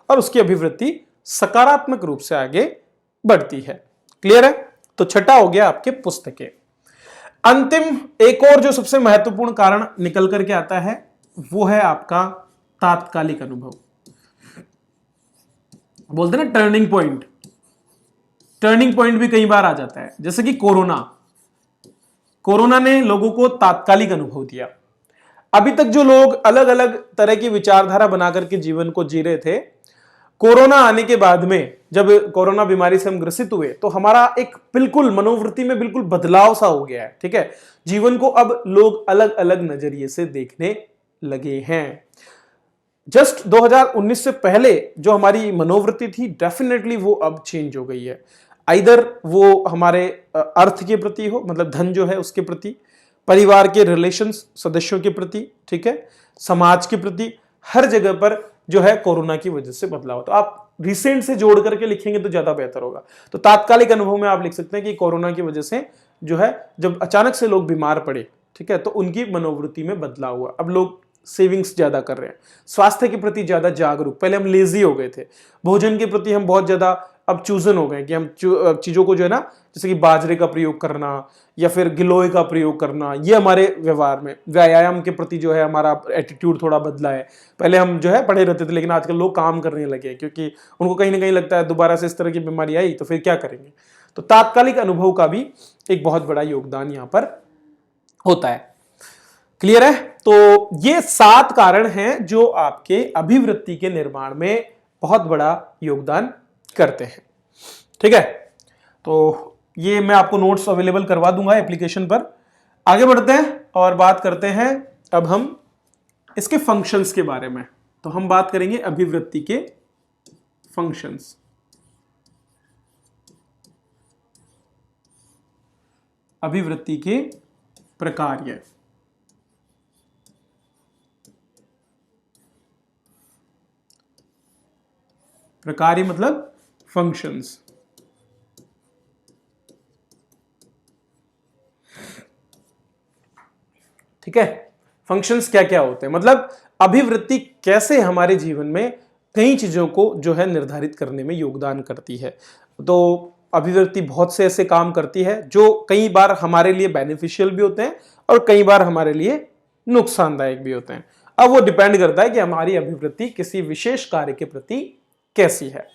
और उसकी अभिवृत्ति सकारात्मक रूप से आगे बढ़ती है। क्लियर है? तो छठा हो गया आपके पुस्तकें। अंतिम एक और जो सबसे महत्वपूर्ण कारण निकल करके आता है वो है आपका तात्कालिक अनुभव। बोलते हैं ना टर्निंग पॉइंट। टर्निंग पॉइंट भी कई बार आ जाता है, जैसे कि कोरोना ने लोगों को तात्कालिक अनुभव दिया। अभी तक जो लोग अलग अलग तरह की विचारधारा बनाकर के जीवन को जी रहे थे, कोरोना आने के बाद में जब कोरोना बीमारी से हम ग्रसित हुए तो हमारा एक बिल्कुल मनोवृत्ति में बिल्कुल बदलाव सा हो गया है। ठीक है, जीवन को अब लोग अलग अलग नजरिए से देखने लगे हैं। जस्ट 2019 से पहले जो हमारी मनोवृत्ति थी डेफिनेटली वो अब चेंज हो गई है। आइदर वो हमारे अर्थ के प्रति हो, मतलब धन जो है उसके प्रति, परिवार के रिलेशंस सदस्यों के प्रति, ठीक है, समाज के प्रति, हर जगह पर जो है कोरोना की वजह से बदलाव। तो आप रिसेंट से जोड़ करके लिखेंगे तो ज्यादा बेहतर होगा। तो तात्कालिक अनुभव में आप लिख सकते हैं कि कोरोना की वजह से जो है जब अचानक से लोग बीमार पड़े, ठीक है, तो उनकी मनोवृत्ति में बदलाव हुआ। अब लोग सेविंग्स ज्यादा कर रहे हैं, स्वास्थ्य के प्रति ज्यादा जागरूक। पहले हम लेजी हो गए थे, भोजन के प्रति हम बहुत ज्यादा अब चूजन हो गए कि हम चीजों को जो है ना, जैसे कि बाजरे का प्रयोग करना या फिर गिलोय का प्रयोग करना, ये हमारे व्यवहार में, व्यायाम के प्रति जो है हमारा एटीट्यूड थोड़ा बदला है। पहले हम जो है पढ़े रहते थे, लेकिन आजकल लोग काम करने लगे क्योंकि उनको कहीं ना कहीं लगता है दोबारा से इस तरह की बीमारी आई तो फिर क्या करेंगे। तो तात्कालिक अनुभव का भी एक बहुत बड़ा योगदान यहाँ पर होता है। क्लियर है? तो ये 7 कारण हैं जो आपके अभिवृत्ति के निर्माण में बहुत बड़ा योगदान करते हैं। ठीक है, तो ये मैं आपको नोट्स अवेलेबल करवा दूंगा एप्लीकेशन पर। आगे बढ़ते हैं और बात करते हैं अब हम इसके फंक्शंस के बारे में। तो हम बात करेंगे अभिवृत्ति के फंक्शंस। अभिवृत्ति के प्रकार। प्रकार मतलब फंक्शंस। ठीक है, फंक्शंस क्या क्या होते हैं, मतलब अभिवृत्ति कैसे हमारे जीवन में कई चीजों को जो है निर्धारित करने में योगदान करती है। तो अभिवृत्ति बहुत से ऐसे काम करती है जो कई बार हमारे लिए बेनिफिशियल भी होते हैं और कई बार हमारे लिए नुकसानदायक भी होते हैं। अब वो डिपेंड करता है कि हमारी अभिवृत्ति किसी विशेष कार्य के प्रति कैसी है।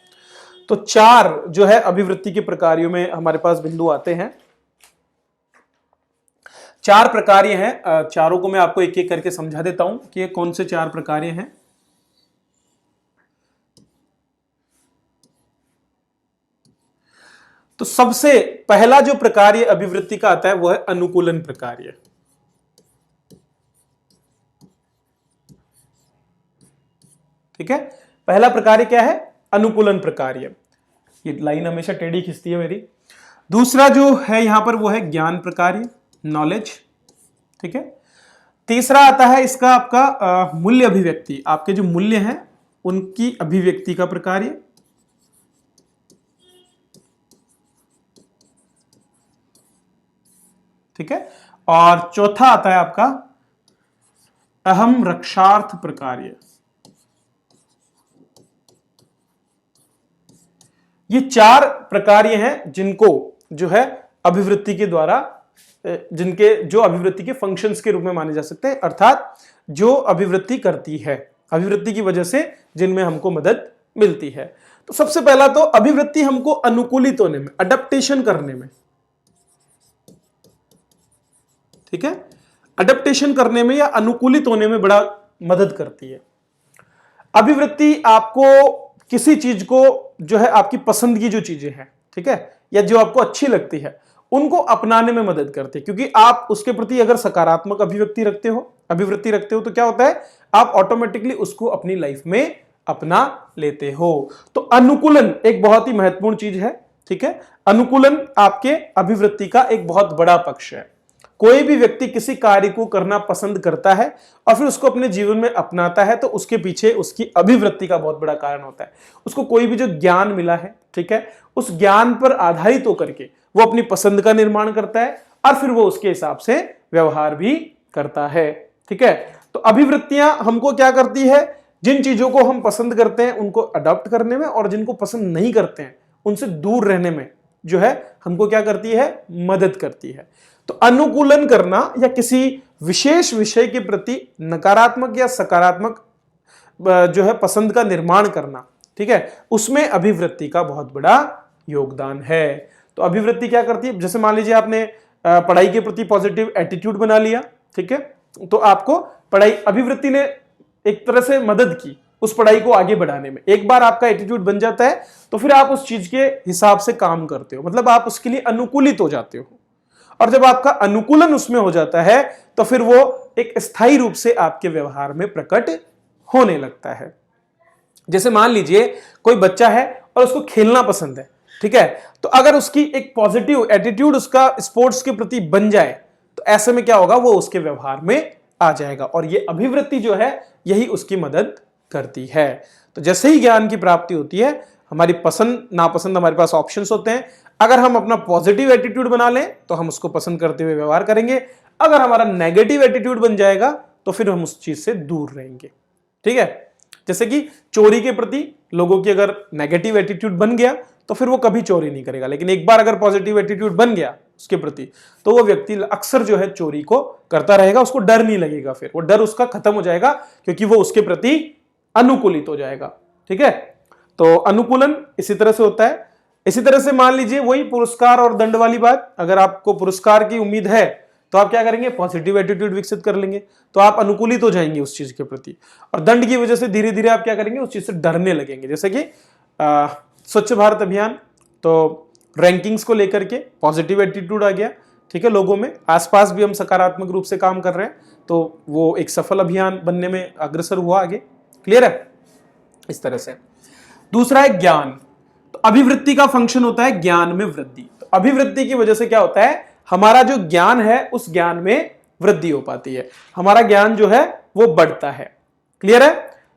तो 4 जो है अभिवृत्ति के प्रकारों में हमारे पास बिंदु आते हैं। 4 प्रकार हैं, चारों को मैं आपको एक एक करके समझा देता हूं कि ये कौन से 4 प्रकार हैं। तो सबसे पहला जो प्रकार अभिवृत्ति का आता है वो है अनुकूलन प्रकार। ठीक है, पहला प्रकार क्या है? अनुकूलन प्रकार। ये लाइन हमेशा टेढ़ी खिंचती है मेरी। दूसरा जो है यहां पर वो है ज्ञान प्रकार, नॉलेज। ठीक है, तीसरा आता है इसका आपका मूल्य अभिव्यक्ति, आपके जो मूल्य हैं उनकी अभिव्यक्ति का प्रकार। ठीक है, और चौथा आता है आपका अहम रक्षार्थ प्रकार। ये 4 प्रकार हैं जिनको जो है अभिवृत्ति के द्वारा, जिनके जो अभिवृत्ति के फंक्शंस के रूप में माने जा सकते हैं, अर्थात जो अभिवृत्ति करती है। अभिवृत्ति की वजह से जिनमें हमको मदद मिलती है। तो सबसे पहला तो अभिवृत्ति हमको अनुकूलित होने में, अडेप्टेशन करने में, ठीक है, अडेप्टेशन करने में या अनुकूलित होने में बड़ा मदद करती है। अभिवृत्ति आपको किसी चीज को जो है आपकी पसंद की जो चीजें हैं, ठीक है, या जो आपको अच्छी लगती है उनको अपनाने में मदद करती है, क्योंकि आप उसके प्रति अगर सकारात्मक अभिवृत्ति रखते हो तो क्या होता है, आप ऑटोमेटिकली उसको अपनी लाइफ में अपना लेते हो। तो अनुकूलन एक बहुत ही महत्वपूर्ण चीज है, ठीक है। अनुकूलन आपके अभिवृत्ति का एक बहुत बड़ा पक्ष है। कोई भी व्यक्ति किसी कार्य को करना पसंद करता है और फिर उसको अपने जीवन में अपनाता है तो उसके पीछे उसकी अभिवृत्ति का बहुत बड़ा कारण होता है। उसको कोई भी जो ज्ञान मिला है, ठीक है, उस ज्ञान पर आधारित होकर के वो अपनी पसंद का निर्माण करता है और फिर वो उसके हिसाब से व्यवहार भी करता है, ठीक है। तो अभिवृत्तियां हमको क्या करती है, जिन चीजों को हम पसंद करते हैं उनको अडॉप्ट करने में और जिनको पसंद नहीं करते हैं उनसे दूर रहने में जो है हमको क्या करती है, मदद करती है। तो अनुकूलन करना या किसी विशेष विषय के प्रति नकारात्मक या सकारात्मक जो है पसंद का निर्माण करना, ठीक है, उसमें अभिवृत्ति का बहुत बड़ा योगदान है। तो अभिवृत्ति क्या करती है, जैसे मान लीजिए आपने पढ़ाई के प्रति पॉजिटिव एटीट्यूड बना लिया, ठीक है, तो आपको पढ़ाई अभिवृत्ति ने एक तरह से मदद की उस पढ़ाई को आगे बढ़ाने में। एक बार आपका एटीट्यूड बन जाता है तो फिर आप उस चीज के हिसाब से काम करते हो, मतलब आप उसके लिए अनुकूलित हो जाते हो। और जब आपका अनुकूलन उसमें हो जाता है तो फिर वो एक स्थायी रूप से आपके व्यवहार में प्रकट होने लगता है। जैसे मान लीजिए कोई बच्चा है और उसको खेलना पसंद है, ठीक है, तो अगर उसकी एक पॉजिटिव एटीट्यूड उसका स्पोर्ट्स के प्रति बन जाए तो ऐसे में क्या होगा, वो उसके व्यवहार में आ जाएगा और ये अभिवृत्ति जो है यही उसकी मदद करती है। तो जैसे ही ज्ञान की प्राप्ति होती है, हमारी पसंद नापसंद, हमारे पास ऑप्शंस होते हैं। अगर हम अपना पॉजिटिव एटीट्यूड बना लें तो हम उसको पसंद करते हुए व्यवहार करेंगे, अगर हमारा नेगेटिव एटीट्यूड बन जाएगा तो फिर हम उस चीज से दूर रहेंगे, ठीक है। जैसे कि चोरी के प्रति लोगों की अगर नेगेटिव एटीट्यूड बन गया तो फिर वो कभी चोरी नहीं करेगा, लेकिन एक बार अगर पॉजिटिव एटीट्यूड बन गया उसके प्रति तो वो व्यक्ति अक्सर जो है चोरी को करता रहेगा, उसको डर नहीं लगेगा, फिर वो डर उसका खत्म हो जाएगा क्योंकि वो उसके प्रति अनुकूलित हो जाएगा, ठीक है। तो अनुकूलन इसी तरह से होता है। इसी तरह से मान लीजिए वही पुरस्कार और दंड वाली बात, अगर आपको पुरस्कार की उम्मीद है तो आप क्या करेंगे, पॉजिटिव एटीट्यूड विकसित कर लेंगे, तो आप अनुकूलित हो जाएंगे उस चीज के प्रति। और दंड की वजह से धीरे धीरे आप क्या करेंगे, उस चीज से डरने लगेंगे। जैसे कि स्वच्छ भारत अभियान, तो रैंकिंग्स को लेकर के पॉजिटिव एटीट्यूड आ गया, ठीक है, लोगों में। आसपास भी हम सकारात्मक रूप से काम कर रहे हैं तो वो एक सफल अभियान बनने में अग्रसर हुआ आगे। क्लियर है? इस तरह से दूसरा है ज्ञान। तो अभिवृत्ति का फंक्शन होता है ज्ञान में वृद्धि। तो अभिवृत्ति की वजह से क्या होता है, हमारा जो ज्ञान है उस ज्ञान में वृद्धि हो पाती है, हमारा ज्ञान जो है वो बढ़ता है। क्लियर है?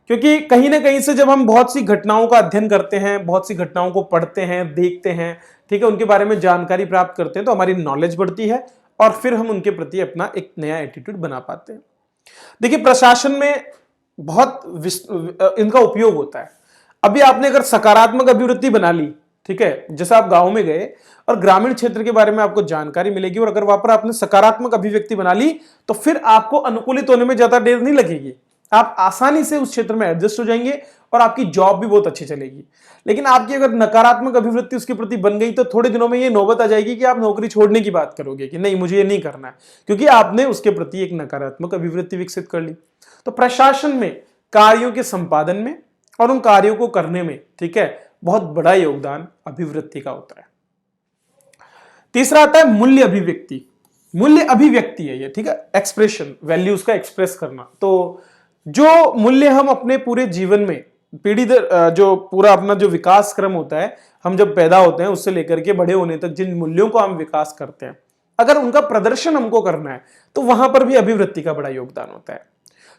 क्योंकि कहीं ना कहीं से जब हम बहुत सी घटनाओं का अध्ययन करते हैं, बहुत सी घटनाओं को पढ़ते हैं, देखते हैं, ठीक है, उनके बारे में जानकारी प्राप्त करते हैं तो हमारी नॉलेज बढ़ती है और फिर हम उनके प्रति अपना एक नया एटीट्यूड बना पाते हैं। देखिए, प्रशासन में बहुत इनका उपयोग होता है। अभी आपने अगर सकारात्मक अभिवृत्ति बना ली, ठीक है, जैसे आप गांव में गए और ग्रामीण क्षेत्र के बारे में आपको जानकारी मिलेगी और अगर वहां पर आपने सकारात्मक अभिव्यक्ति बना ली तो फिर आपको अनुकूलित होने में ज्यादा देर नहीं लगेगी, आप आसानी से उस क्षेत्र में एडजस्ट हो जाएंगे और आपकी जॉब भी बहुत अच्छी चलेगी। लेकिन आपकी अगर नकारात्मक अभिवृत्ति उसके प्रति बन गई तो थोड़े दिनों में ये नौबत आ जाएगी कि आप नौकरी छोड़ने की बात करोगे कि नहीं, मुझे ये नहीं करना है, क्योंकि आपने उसके प्रति एक नकारात्मक अभिवृत्ति विकसित कर ली। तो प्रशासन में कार्यों के संपादन में और उन कार्यों को करने में, ठीक है, बहुत बड़ा योगदान अभिवृत्ति का होता है। तीसरा आता है मूल्य अभिव्यक्ति। मूल्य अभिव्यक्ति है ये, ठीक है, एक्सप्रेशन, वैल्यूज का एक्सप्रेस करना। तो जो मूल्य हम अपने पूरे जीवन में पीढ़ी दर जो पूरा अपना जो विकास क्रम होता है, हम जब पैदा होते हैं उससे लेकर के बड़े होने तक जिन मूल्यों को हम विकास करते हैं, अगर उनका प्रदर्शन हमको करना है तो वहां पर भी अभिवृत्ति का बड़ा योगदान होता है।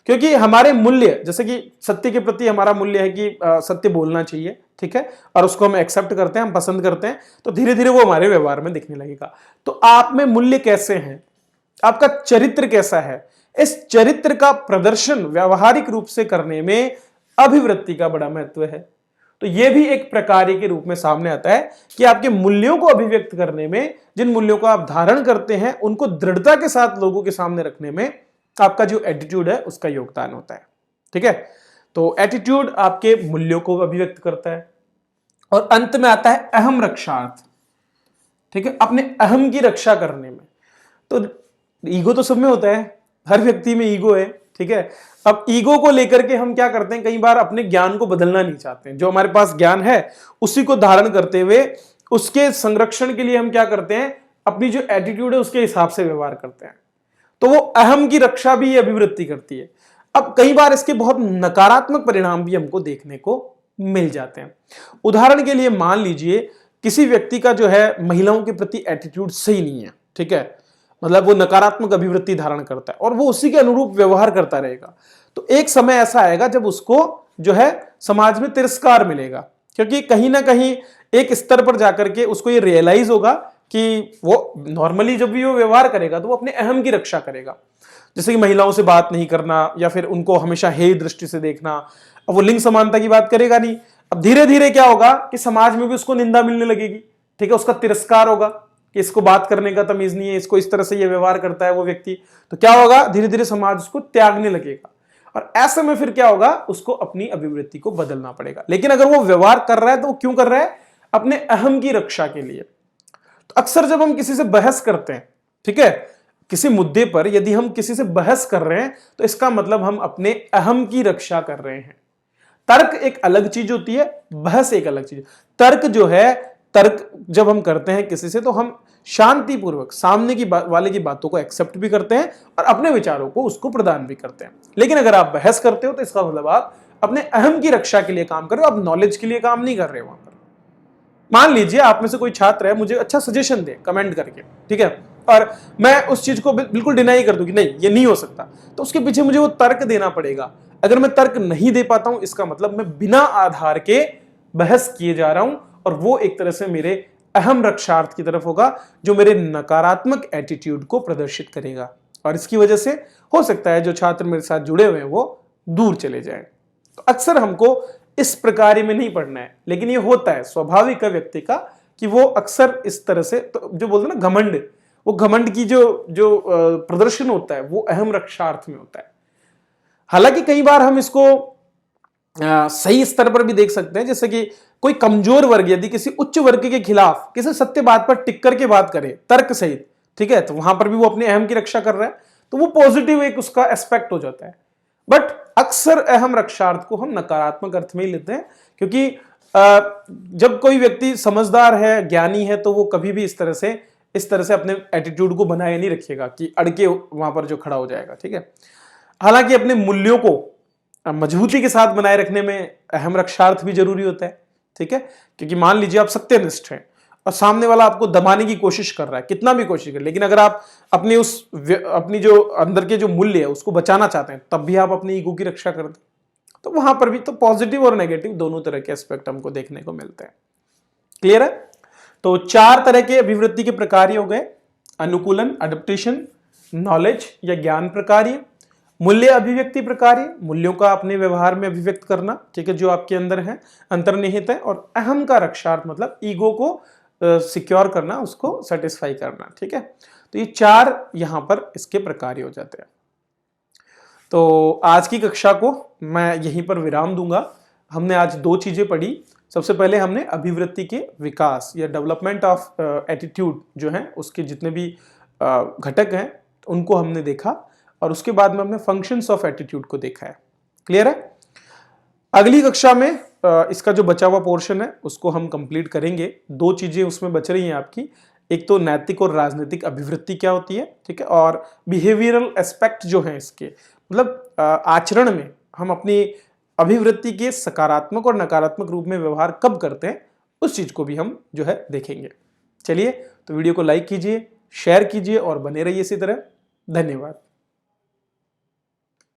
क्योंकि हमारे मूल्य, जैसे कि सत्य के प्रति हमारा मूल्य है कि सत्य बोलना चाहिए, ठीक है, और उसको हम एक्सेप्ट करते हैं, हम पसंद करते हैं, तो धीरे धीरे वो हमारे व्यवहार में दिखने लगेगा। तो आप में मूल्य कैसे हैं, आपका चरित्र कैसा है, इस चरित्र का प्रदर्शन व्यवहारिक रूप से करने में अभिवृत्ति का बड़ा महत्व है। तो यह भी एक प्रकार के रूप में सामने आता है कि आपके मूल्यों को अभिव्यक्त करने में, जिन मूल्यों को आप धारण करते हैं उनको दृढ़ता के साथ लोगों के सामने रखने में आपका जो एटीट्यूड है उसका योगदान होता है। ठीक है, तो एटीट्यूड आपके मूल्यों को अभिव्यक्त करता है। और अंत में आता है अहम रक्षार्थ, ठीक है, अपने अहम की रक्षा करने में। तो ईगो तो सब में होता है, हर व्यक्ति में ईगो है, ठीक है। अब ईगो को लेकर के हम क्या करते हैं, कई बार अपने ज्ञान को बदलना नहीं चाहते हैं। जो हमारे पास ज्ञान है उसी को धारण करते हुए उसके संरक्षण के लिए हम क्या करते हैं, अपनी जो एटीट्यूड है उसके हिसाब से व्यवहार करते हैं। तो वो अहम की रक्षा भी अभिवृत्ति करती है। अब कई बार इसके बहुत नकारात्मक परिणाम भी हमको देखने को मिल जाते हैं। उदाहरण के लिए मान लीजिए किसी व्यक्ति का जो है महिलाओं के प्रति एटीट्यूड सही नहीं है, ठीक है, मतलब वो नकारात्मक अभिवृत्ति धारण करता है और वो उसी के अनुरूप व्यवहार करता रहेगा। तो एक समय ऐसा आएगा जब उसको जो है समाज में तिरस्कार मिलेगा, क्योंकि कहीं ना कहीं एक स्तर पर जाकर के उसको ये रियलाइज होगा कि वो नॉर्मली जब भी वो व्यवहार करेगा तो वो अपने अहम की रक्षा करेगा। जैसे कि महिलाओं से बात नहीं करना या फिर उनको हमेशा हेय दृष्टि से देखना, अब वो लिंग समानता की बात करेगा नहीं। अब धीरे धीरे क्या होगा कि समाज में भी उसको निंदा मिलने लगेगी, ठीक है, उसका तिरस्कार होगा कि इसको बात करने का तमीज नहीं है, इसको इस तरह से ये व्यवहार करता है वो व्यक्ति। तो क्या होगा, धीरे धीरे समाज उसको त्यागने लगेगा और ऐसे में फिर क्या होगा, उसको अपनी अभिवृत्ति को बदलना पड़ेगा। लेकिन अगर वो व्यवहार कर रहा है तो वो क्यों कर रहा है, अपने अहम की रक्षा के लिए। तो अक्सर जब हम किसी से बहस करते हैं, ठीक है, किसी मुद्दे पर यदि हम किसी से बहस कर रहे हैं तो इसका मतलब हम अपने अहम की रक्षा कर रहे हैं। तर्क एक अलग चीज होती है, बहस एक अलग चीज। तर्क जो है, तर्क जब हम करते हैं किसी से तो हम शांतिपूर्वक सामने की वाले की बातों को एक्सेप्ट भी करते हैं और अपने विचारों को उसको प्रदान भी करते हैं। लेकिन अगर आप बहस करते हो तो इसका मतलब आप अपने अहम की रक्षा के लिए काम कर रहे हो, आप नॉलेज के लिए काम नहीं कर रहे हो। वहां पर मान लीजिए आप में से कोई छात्र है, मुझे अच्छा सजेशन दे कमेंट करके, ठीक है, और मैं उस चीज को बिल्कुल डिनाई कर दूं कि नहीं ये नहीं हो सकता, तो उसके पीछे मुझे वो तर्क देना पड़ेगा। अगर मैं तर्क नहीं दे पाता हूं इसका मतलब मैं बिना आधार के बहस किए जा रहा हूं और वो एक तरह से मेरे अहम रक्षार्थ की तरफ होगा जो मेरे नकारात्मक एटीट्यूड को प्रदर्शित करेगा और इसकी वजह से हो सकता है जो छात्र मेरे साथ जुड़े हुए हैं वो दूर चले जाएं। तो अक्सर हमको इस प्रकार में नहीं पढ़ना है, लेकिन ये होता है स्वाभाविक है व्यक्ति का कि वो अक्सर इस तरह से, तो जो बोलते हैं ना घमंड, वो घमंड की जो प्रदर्शन होता है वो अहम रक्षार्थ में होता है। हालांकि कई बार हम इसको सही स्तर पर भी देख सकते हैं, जैसे कि कोई कमजोर वर्ग यदि किसी उच्च वर्ग के खिलाफ किसी सत्य बात पर टिक करके बात करे तर्क सहित, ठीक है, तो वहां पर भी वो अपने अहम की रक्षा कर रहा है, तो वो पॉजिटिव एक उसका एस्पेक्ट हो जाता है। बट अक्सर अहम रक्षार्थ को हम नकारात्मक अर्थ में ही लेते हैं, क्योंकि जब कोई व्यक्ति समझदार है, ज्ञानी है, तो वो कभी भी इस तरह से अपने एटीट्यूड को बनाए नहीं रखेगा कि अड़के वहां पर जो खड़ा हो जाएगा, ठीक है। हालांकि अपने मूल्यों को मजबूती के साथ बनाए रखने में अहम रक्षार्थ भी जरूरी होता है, ठीक है, क्योंकि मान लीजिए आप सत्यनिष्ठ हैं और सामने वाला आपको दबाने की कोशिश कर रहा है, कितना भी कोशिश कर, लेकिन अगर आप अपनी जो अंदर के जो मूल्य है उसको बचाना चाहते हैं तब भी आप अपनी ईगो की रक्षा करते हैं। तो वहां पर भी तो पॉजिटिव और नेगेटिव दोनों तरह के एस्पेक्ट हमको देखने को मिलते हैं। क्लियर है? तो 4 तरह के अभिवृत्ति के प्रकार हो गए, अनुकूलन अडेप्टेशन, नॉलेज या ज्ञान प्रकार्य, मूल्य अभिव्यक्ति प्रकार्य, मूल्यों का अपने व्यवहार में अभिव्यक्त करना, ठीक है, जो आपके अंदर है अंतर्निहित है, और अहम का रक्षार्थ मतलब ईगो को सिक्योर करना, उसको सेटिस्फाई करना, ठीक है। तो ये 4 यहां पर इसके प्रकार हो जाते हैं। तो आज की कक्षा को मैं यहीं पर विराम दूंगा। हमने आज 2 चीजें पढ़ी। सबसे पहले हमने अभिवृत्ति के विकास या डेवलपमेंट ऑफ एटीट्यूड जो है उसके जितने भी घटक हैं उनको हमने देखा, और उसके बाद में हमने फंक्शंस ऑफ एटीट्यूड को देखा है। क्लियर है? अगली कक्षा में इसका जो बचा हुआ पोर्शन है उसको हम कंप्लीट करेंगे। 2 चीजें उसमें बच रही हैं आपकी, एक तो नैतिक और राजनीतिक अभिवृत्ति क्या होती है, ठीक है, और बिहेवियरल एस्पेक्ट जो है इसके, मतलब आचरण में हम अपनी अभिवृत्ति के सकारात्मक और नकारात्मक रूप में व्यवहार कब करते हैं, उस चीज को भी हम जो है देखेंगे। चलिए, तो वीडियो को लाइक कीजिए, शेयर कीजिए और बने रहिए इसी तरह। धन्यवाद।